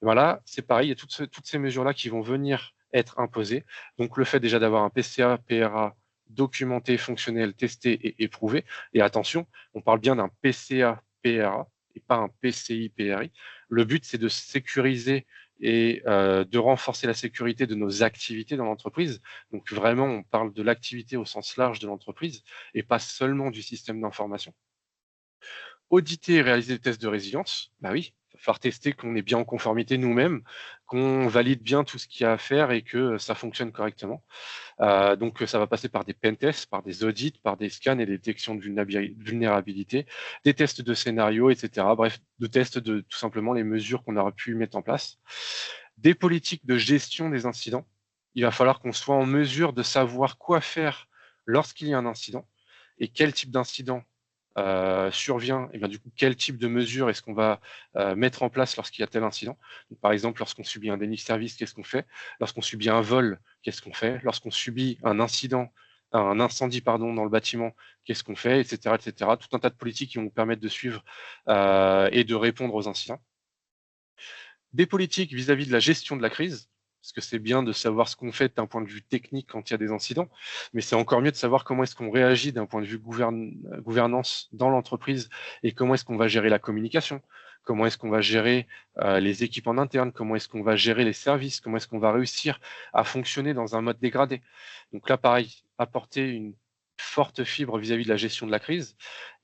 Speaker 1: Voilà, c'est pareil, il y a toutes ces mesures-là qui vont venir être imposées. Donc le fait déjà d'avoir un PCA, PRA documenté, fonctionnel, testé et éprouvé. Et attention, on parle bien d'un PCA, PRA et pas un PCI, PRI. Le but, c'est de sécuriser et de renforcer la sécurité de nos activités dans l'entreprise. Donc vraiment, on parle de l'activité au sens large de l'entreprise et pas seulement du système d'information. Auditer et réaliser des tests de résilience, bah oui, il va falloir tester qu'on est bien en conformité nous-mêmes, qu'on valide bien tout ce qu'il y a à faire et que ça fonctionne correctement. Donc ça va passer par des pentests, par des audits, par des scans et des détections de vulnérabilité, des tests de scénario, etc. Bref, de tests de tout simplement les mesures qu'on aura pu mettre en place. Des politiques de gestion des incidents. Il va falloir qu'on soit en mesure de savoir quoi faire lorsqu'il y a un incident et quel type d'incident survient, et bien du coup, quel type de mesures est-ce qu'on va mettre en place lorsqu'il y a tel incident. Donc, par exemple, lorsqu'on subit un déni de service, qu'est-ce qu'on fait? Lorsqu'on subit un vol, qu'est-ce qu'on fait? Lorsqu'on subit un incendie dans le bâtiment, qu'est-ce qu'on fait, etc., etc. Tout un tas de politiques qui vont nous permettre de suivre et de répondre aux incidents. Des politiques vis-à-vis de la gestion de la crise, parce que c'est bien de savoir ce qu'on fait d'un point de vue technique quand il y a des incidents, mais c'est encore mieux de savoir comment est-ce qu'on réagit d'un point de vue gouvernance dans l'entreprise et comment est-ce qu'on va gérer la communication, comment est-ce qu'on va gérer les équipes en interne, comment est-ce qu'on va gérer les services, comment est-ce qu'on va réussir à fonctionner dans un mode dégradé. Donc là, pareil, apporter une forte fibre vis-à-vis de la gestion de la crise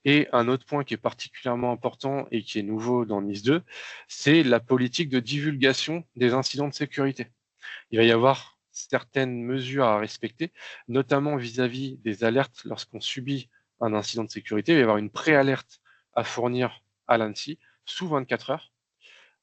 Speaker 1: Et un autre point qui est particulièrement important et qui est nouveau dans NIS 2, c'est la politique de divulgation des incidents de sécurité. Il va y avoir certaines mesures à respecter, notamment vis-à-vis des alertes lorsqu'on subit un incident de sécurité. Il va y avoir une préalerte à fournir à l'ANSSI sous 24 heures,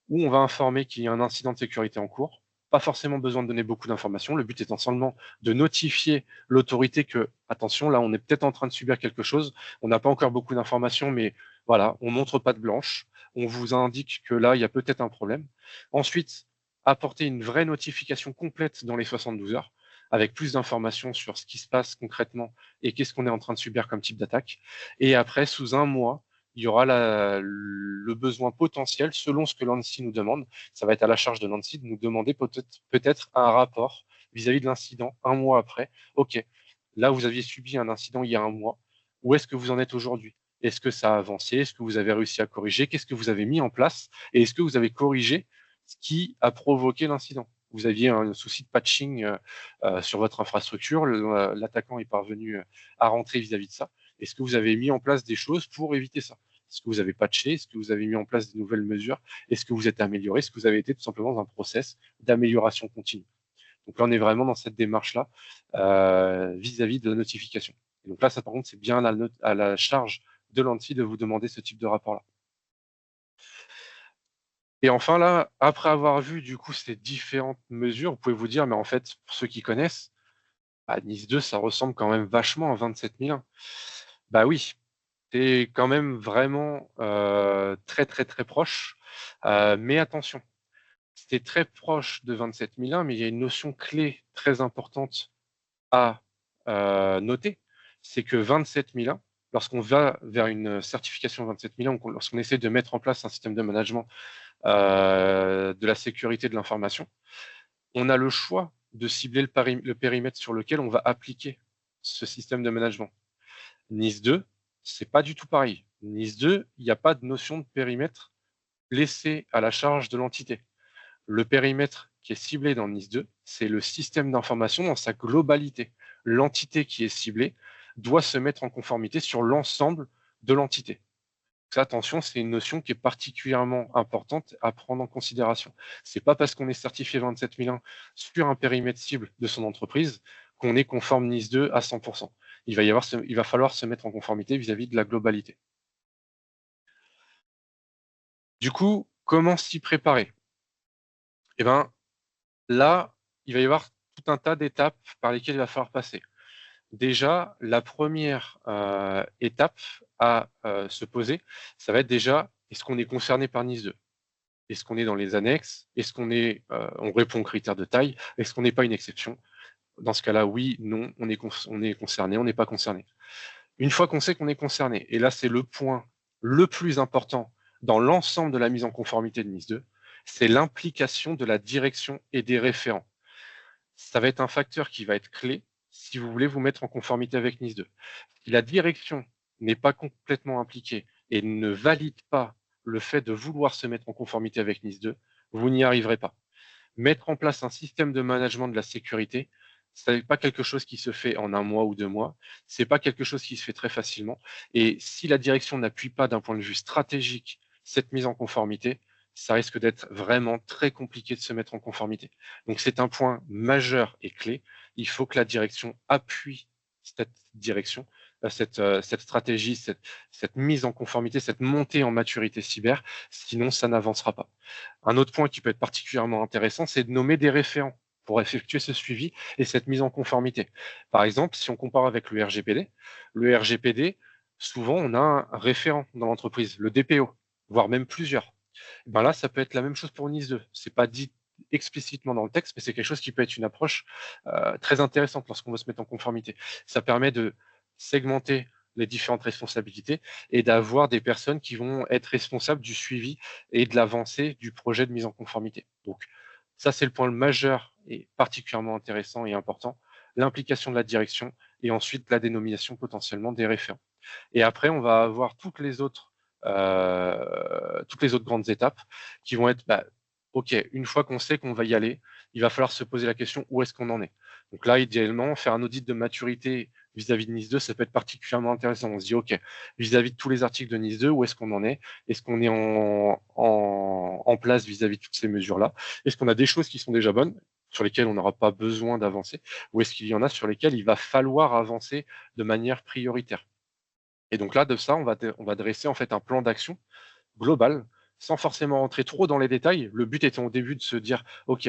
Speaker 1: où on va informer qu'il y a un incident de sécurité en cours. Pas forcément besoin de donner beaucoup d'informations. Le but étant seulement de notifier l'autorité que, attention, là, on est peut-être en train de subir quelque chose. On n'a pas encore beaucoup d'informations, mais voilà, on montre pas de blanche. On vous indique que là, il y a peut-être un problème. Ensuite, apporter une vraie notification complète dans les 72 heures, avec plus d'informations sur ce qui se passe concrètement et qu'est-ce qu'on est en train de subir comme type d'attaque. Et après, sous un mois, il y aura le besoin potentiel, selon ce que l'ANSSI nous demande. Ça va être à la charge de l'ANSSI de nous demander peut-être un rapport vis-à-vis de l'incident un mois après. OK, là, vous aviez subi un incident il y a un mois. Où est-ce que vous en êtes aujourd'hui? Est-ce que ça a avancé? Est-ce que vous avez réussi à corriger? Qu'est-ce que vous avez mis en place? Et est-ce que vous avez corrigé ce qui a provoqué l'incident? Vous aviez un souci de patching sur votre infrastructure, l'attaquant est parvenu à rentrer vis-à-vis de ça. Est-ce que vous avez mis en place des choses pour éviter ça? Est-ce que vous avez patché? Est-ce que vous avez mis en place de nouvelles mesures? Est-ce que vous êtes amélioré? Est-ce que vous avez été tout simplement dans un process d'amélioration continue? Donc là, on est vraiment dans cette démarche-là vis-à-vis de la notification. Et donc là, ça par contre, c'est bien à la charge de l'ANSSI de vous demander ce type de rapport-là. Et enfin là, après avoir vu du coup ces différentes mesures, vous pouvez vous dire, mais en fait, pour ceux qui connaissent, à Nice 2, ça ressemble quand même vachement à 27001. Bah oui, c'est quand même vraiment très très très proche. Mais attention, c'est très proche de 27001, mais il y a une notion clé très importante à noter, c'est que 27001, lorsqu'on va vers une certification 27001, lorsqu'on essaie de mettre en place un système de management de la sécurité de l'information, on a le choix de cibler le périmètre sur lequel on va appliquer ce système de management. NIS 2, c'est pas du tout pareil. NIS 2, il n'y a pas de notion de périmètre laissé à la charge de l'entité. Le périmètre qui est ciblé dans NIS 2, c'est le système d'information dans sa globalité. L'entité qui est ciblée doit se mettre en conformité sur l'ensemble de l'entité. Attention, c'est une notion qui est particulièrement importante à prendre en considération. C'est pas parce qu'on est certifié 27001 sur un périmètre cible de son entreprise qu'on est conforme NIS 2 à 100%. Il va falloir se mettre en conformité vis-à-vis de la globalité. Du coup, comment s'y préparer? Eh ben, là, il va y avoir tout un tas d'étapes par lesquelles il va falloir passer. Déjà, la première étape à se poser, ça va être déjà, est-ce qu'on est concerné par NIS 2? Est-ce qu'on est dans les annexes? Est-ce qu'on est, on répond aux critères de taille? Est-ce qu'on n'est pas une exception? Dans ce cas-là, oui, non, on est concerné, on n'est pas concerné. Une fois qu'on sait qu'on est concerné, et là c'est le point le plus important dans l'ensemble de la mise en conformité de NIS 2, c'est l'implication de la direction et des référents. Ça va être un facteur qui va être clé si vous voulez vous mettre en conformité avec NIS 2. Si la direction n'est pas complètement impliquée et ne valide pas le fait de vouloir se mettre en conformité avec NIS 2, vous n'y arriverez pas. Mettre en place un système de management de la sécurité, ce n'est pas quelque chose qui se fait en un mois ou 2 mois, c'est pas quelque chose qui se fait très facilement. Et si la direction n'appuie pas d'un point de vue stratégique cette mise en conformité, ça risque d'être vraiment très compliqué de se mettre en conformité. Donc c'est un point majeur et clé. Il faut que la direction appuie cette direction, cette stratégie, cette mise en conformité, cette montée en maturité cyber, sinon ça n'avancera pas. Un autre point qui peut être particulièrement intéressant, c'est de nommer des référents pour effectuer ce suivi et cette mise en conformité. Par exemple, si on compare avec le RGPD, souvent on a un référent dans l'entreprise, le DPO, voire même plusieurs. Ben là, ça peut être la même chose pour NIS 2. C'est pas dit explicitement dans le texte, mais c'est quelque chose qui peut être une approche très intéressante lorsqu'on veut se mettre en conformité. Ça permet de segmenter les différentes responsabilités et d'avoir des personnes qui vont être responsables du suivi et de l'avancée du projet de mise en conformité. Donc ça, c'est le point majeur et particulièrement intéressant et important, l'implication de la direction et ensuite la dénomination potentiellement des référents. Et après, on va avoir toutes les autres grandes étapes qui vont être, OK, une fois qu'on sait qu'on va y aller, il va falloir se poser la question où est-ce qu'on en est. Donc là, idéalement, faire un audit de maturité vis-à-vis de NIS 2, ça peut être particulièrement intéressant. On se dit, OK, vis-à-vis de tous les articles de NIS 2, où est-ce qu'on en est? Est-ce qu'on est en place vis-à-vis de toutes ces mesures-là? Est-ce qu'on a des choses qui sont déjà bonnes, sur lesquelles on n'aura pas besoin d'avancer? Ou est-ce qu'il y en a sur lesquelles il va falloir avancer de manière prioritaire? Et donc là, de ça, on va dresser en fait un plan d'action global, sans forcément rentrer trop dans les détails. Le but étant au début de se dire, OK,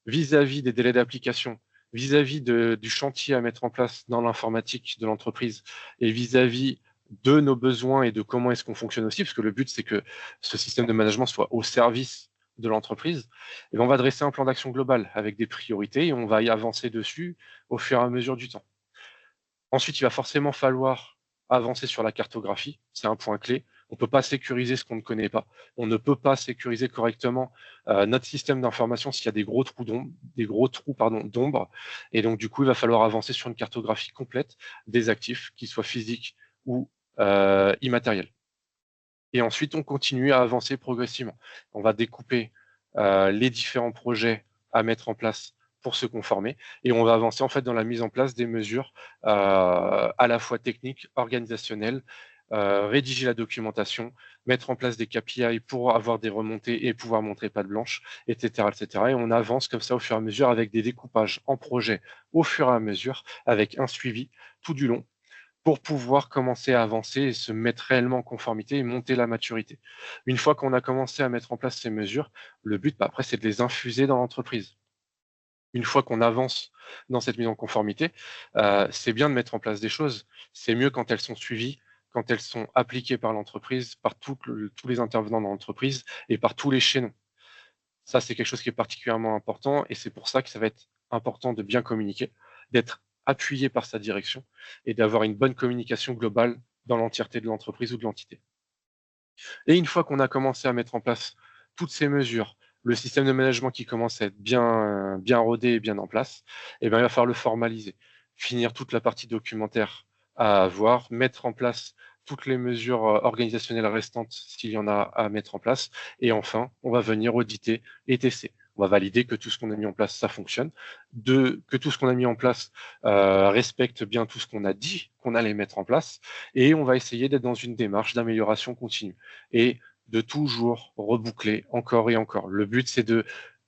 Speaker 1: vis-à-vis des délais d'application, vis-à-vis du chantier à mettre en place dans l'informatique de l'entreprise et vis-à-vis de nos besoins et de comment est-ce qu'on fonctionne aussi, parce que le but, c'est que ce système de management soit au service de l'entreprise, et on va dresser un plan d'action global avec des priorités et on va y avancer dessus au fur et à mesure du temps. Ensuite, il va forcément falloir avancer sur la cartographie. C'est un point clé. On ne peut pas sécuriser ce qu'on ne connaît pas. On ne peut pas sécuriser correctement notre système d'information s'il y a des gros trous d'ombre. Et donc, du coup, il va falloir avancer sur une cartographie complète des actifs, qu'ils soient physiques ou immatériels. Et ensuite, on continue à avancer progressivement. On va découper les différents projets à mettre en place pour se conformer. Et on va avancer en fait dans la mise en place des mesures à la fois techniques, organisationnelles, rédiger la documentation, mettre en place des KPI pour avoir des remontées et pouvoir montrer patte blanche, etc., etc. Et on avance comme ça au fur et à mesure avec des découpages en projets au fur et à mesure, avec un suivi tout du long pour pouvoir commencer à avancer et se mettre réellement en conformité et monter la maturité. Une fois qu'on a commencé à mettre en place ces mesures, le but, après, c'est de les infuser dans l'entreprise. Une fois qu'on avance dans cette mise en conformité, c'est bien de mettre en place des choses. C'est mieux quand elles sont suivies, quand elles sont appliquées par l'entreprise, par tous les intervenants dans l'entreprise et par tous les chaînons. Ça, c'est quelque chose qui est particulièrement important et c'est pour ça que ça va être important de bien communiquer, d'être appuyé par sa direction et d'avoir une bonne communication globale dans l'entièreté de l'entreprise ou de l'entité. Et une fois qu'on a commencé à mettre en place toutes ces mesures, le système de management qui commence à être bien rodé et bien en place, eh ben, il va falloir le formaliser, finir toute la partie documentaire à avoir, mettre en place toutes les mesures organisationnelles restantes s'il y en a à mettre en place. Et enfin, on va venir auditer et tester. On va valider que tout ce qu'on a mis en place, ça fonctionne, que tout ce qu'on a mis en place respecte bien tout ce qu'on a dit qu'on allait mettre en place, et on va essayer d'être dans une démarche d'amélioration continue et de toujours reboucler encore et encore. Le but, c'est de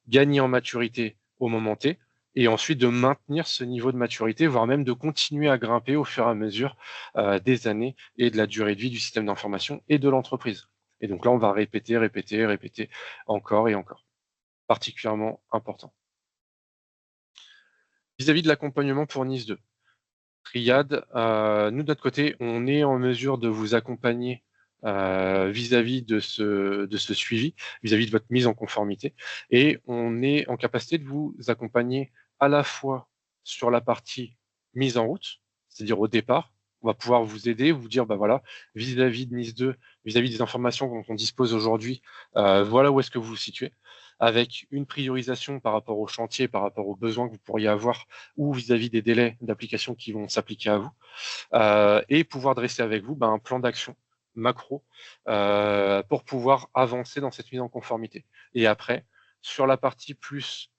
Speaker 1: gagner en maturité au moment T et ensuite de maintenir ce niveau de maturité, voire même de continuer à grimper au fur et à mesure des années et de la durée de vie du système d'information et de l'entreprise. Et donc là, on va répéter, répéter, répéter encore et encore. Particulièrement important. Vis-à-vis de l'accompagnement pour Nice 2, Triade, nous de notre côté, on est en mesure de vous accompagner vis-à-vis de ce suivi, vis-à-vis de votre mise en conformité, et on est en capacité de vous accompagner à la fois sur la partie mise en route, c'est-à-dire au départ, on va pouvoir vous aider, vous dire, bah voilà, vis-à-vis de NIS 2, vis-à-vis des informations dont on dispose aujourd'hui, voilà où est-ce que vous vous situez, avec une priorisation par rapport au chantier, par rapport aux besoins que vous pourriez avoir, ou vis-à-vis des délais d'application qui vont s'appliquer à vous, et pouvoir dresser avec vous un plan d'action macro pour pouvoir avancer dans cette mise en conformité. Et après, sur la partie plus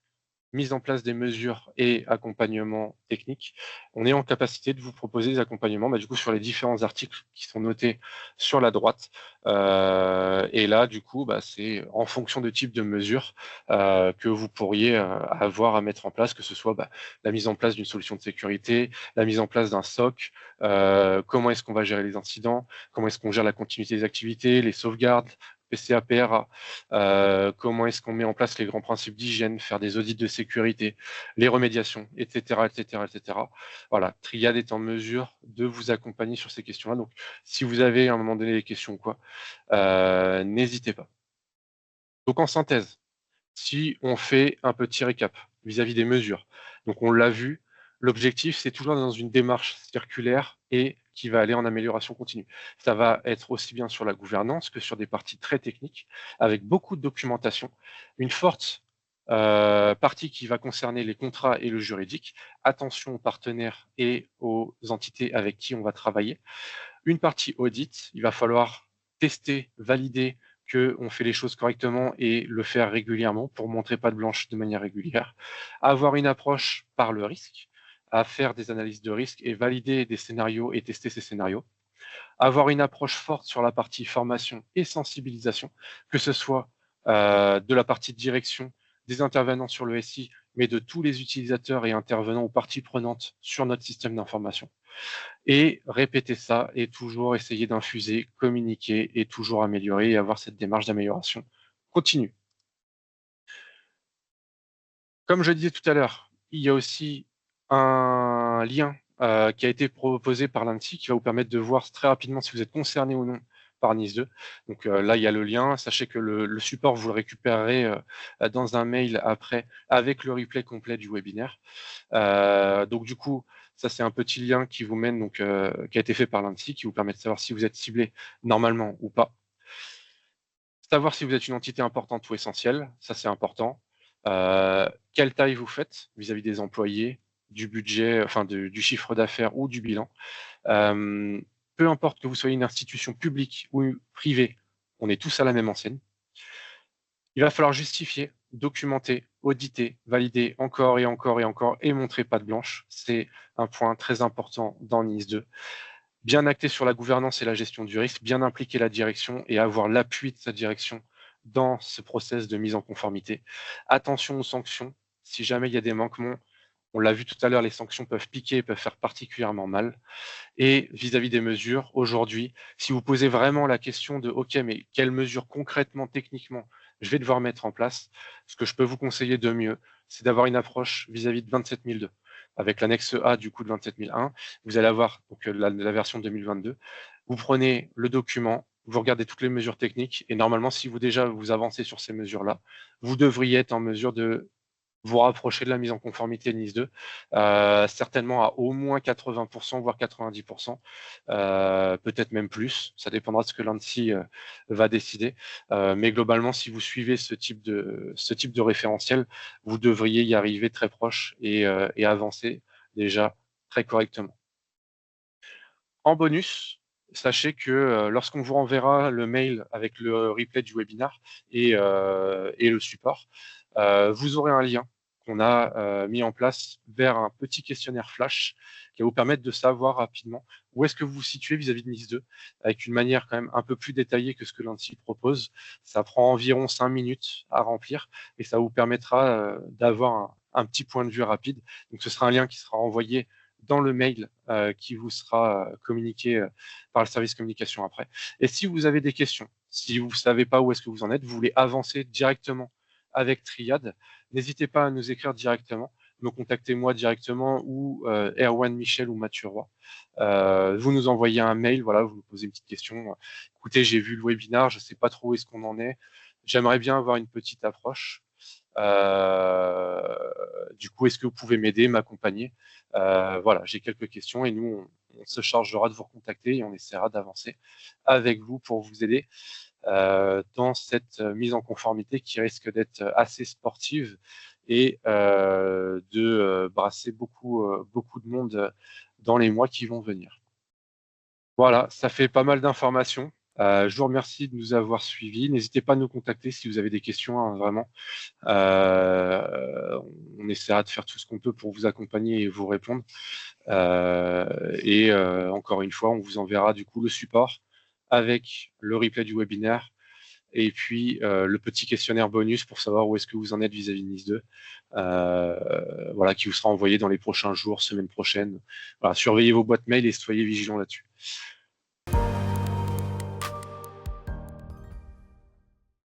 Speaker 1: mise en place des mesures et accompagnement technique, on est en capacité de vous proposer des accompagnements du coup sur les différents articles qui sont notés sur la droite. Et là, du coup, c'est en fonction de type de mesures que vous pourriez avoir à mettre en place, que ce soit la mise en place d'une solution de sécurité, la mise en place d'un SOC, comment est-ce qu'on va gérer les incidents, comment est-ce qu'on gère la continuité des activités, les sauvegardes, PCA, PRA, comment est-ce qu'on met en place les grands principes d'hygiène, faire des audits de sécurité, les remédiations, etc., etc., etc. Voilà, Triade est en mesure de vous accompagner sur ces questions-là. Donc, si vous avez à un moment donné des questions ou quoi, n'hésitez pas. Donc, en synthèse, si on fait un petit récap vis-à-vis des mesures, donc on l'a vu, l'objectif, c'est toujours dans une démarche circulaire et qui va aller en amélioration continue. Ça va être aussi bien sur la gouvernance que sur des parties très techniques, avec beaucoup de documentation, une forte partie qui va concerner les contrats et le juridique, attention aux partenaires et aux entités avec qui on va travailler, une partie audit, il va falloir tester, valider qu'on fait les choses correctement et le faire régulièrement pour montrer patte blanche de manière régulière. Avoir une approche par le risque, à faire des analyses de risque et valider des scénarios et tester ces scénarios. Avoir une approche forte sur la partie formation et sensibilisation, que ce soit de la partie direction, des intervenants sur le SI, mais de tous les utilisateurs et intervenants ou parties prenantes sur notre système d'information. Et répéter ça et toujours essayer d'infuser, communiquer et toujours améliorer et avoir cette démarche d'amélioration continue. Comme je disais tout à l'heure, il y a aussi un lien qui a été proposé par l'ANSSI qui va vous permettre de voir très rapidement si vous êtes concerné ou non par NIS 2. Donc là, il y a le lien. Sachez que le support, vous le récupérerez dans un mail après avec le replay complet du webinaire. Donc du coup, ça c'est un petit lien qui vous mène, donc, qui a été fait par l'ANSSI, qui vous permet de savoir si vous êtes ciblé normalement ou pas. Savoir si vous êtes une entité importante ou essentielle, ça c'est important. Quelle taille vous faites vis-à-vis des employés, du budget, enfin du chiffre d'affaires ou du bilan. Peu importe que vous soyez une institution publique ou privée, on est tous à la même enseigne. Il va falloir justifier, documenter, auditer, valider encore et encore et encore et montrer patte blanche. C'est un point très important dans NIS 2. Bien acter sur la gouvernance et la gestion du risque, bien impliquer la direction et avoir l'appui de sa direction dans ce process de mise en conformité. Attention aux sanctions. Si jamais il y a des manquements, on l'a vu tout à l'heure, les sanctions peuvent piquer, peuvent faire particulièrement mal. Et vis-à-vis des mesures, aujourd'hui, si vous posez vraiment la question de OK, mais quelles mesures concrètement, techniquement, je vais devoir mettre en place, ce que je peux vous conseiller de mieux, c'est d'avoir une approche vis-à-vis de 27002. Avec l'annexe A du coup de 27001, vous allez avoir donc la version 2022. Vous prenez le document, vous regardez toutes les mesures techniques et normalement, si vous déjà vous avancez sur ces mesures-là, vous devriez être en mesure de vous rapprocher de la mise en conformité NIS 2, certainement à au moins 80%, voire 90%, peut-être même plus. Ça dépendra de ce que l'ANSSI va décider. Mais globalement, si vous suivez ce type de référentiel, vous devriez y arriver très proche et avancer déjà très correctement. En bonus, sachez que lorsqu'on vous renverra le mail avec le replay du webinar et le support, vous aurez un lien qu'on a mis en place vers un petit questionnaire flash qui va vous permettre de savoir rapidement où est-ce que vous vous situez vis-à-vis de NIS 2, avec une manière quand même un peu plus détaillée que ce que l'ANSSI propose. Ça prend environ 5 minutes à remplir et ça vous permettra d'avoir un petit point de vue rapide. Donc ce sera un lien qui sera envoyé dans le mail qui vous sera communiqué par le service communication après. Et si vous avez des questions, si vous ne savez pas où est-ce que vous en êtes, vous voulez avancer directement avec Triad, n'hésitez pas à nous écrire directement, me contacter moi directement ou Erwan Michel ou Mathieu Roy. Vous nous envoyez un mail, voilà, vous nous posez une petite question. Écoutez, j'ai vu le webinar, je ne sais pas trop où est-ce qu'on en est. J'aimerais bien avoir une petite approche. Du coup, est-ce que vous pouvez m'aider, m'accompagner? Voilà, j'ai quelques questions et nous, on se chargera de vous recontacter et on essaiera d'avancer avec vous pour vous aider dans cette mise en conformité qui risque d'être assez sportive et de brasser beaucoup de monde dans les mois qui vont venir. Voilà, ça fait pas mal d'informations. Je vous remercie de nous avoir suivis. N'hésitez pas à nous contacter si vous avez des questions, hein, vraiment. On essaiera de faire tout ce qu'on peut pour vous accompagner et vous répondre. Encore une fois, on vous enverra du coup le support avec le replay du webinaire et puis le petit questionnaire bonus pour savoir où est-ce que vous en êtes vis-à-vis de NIS 2. Voilà, qui vous sera envoyé dans les prochains jours, semaines prochaines. Voilà, surveillez vos boîtes mail et soyez vigilants là-dessus.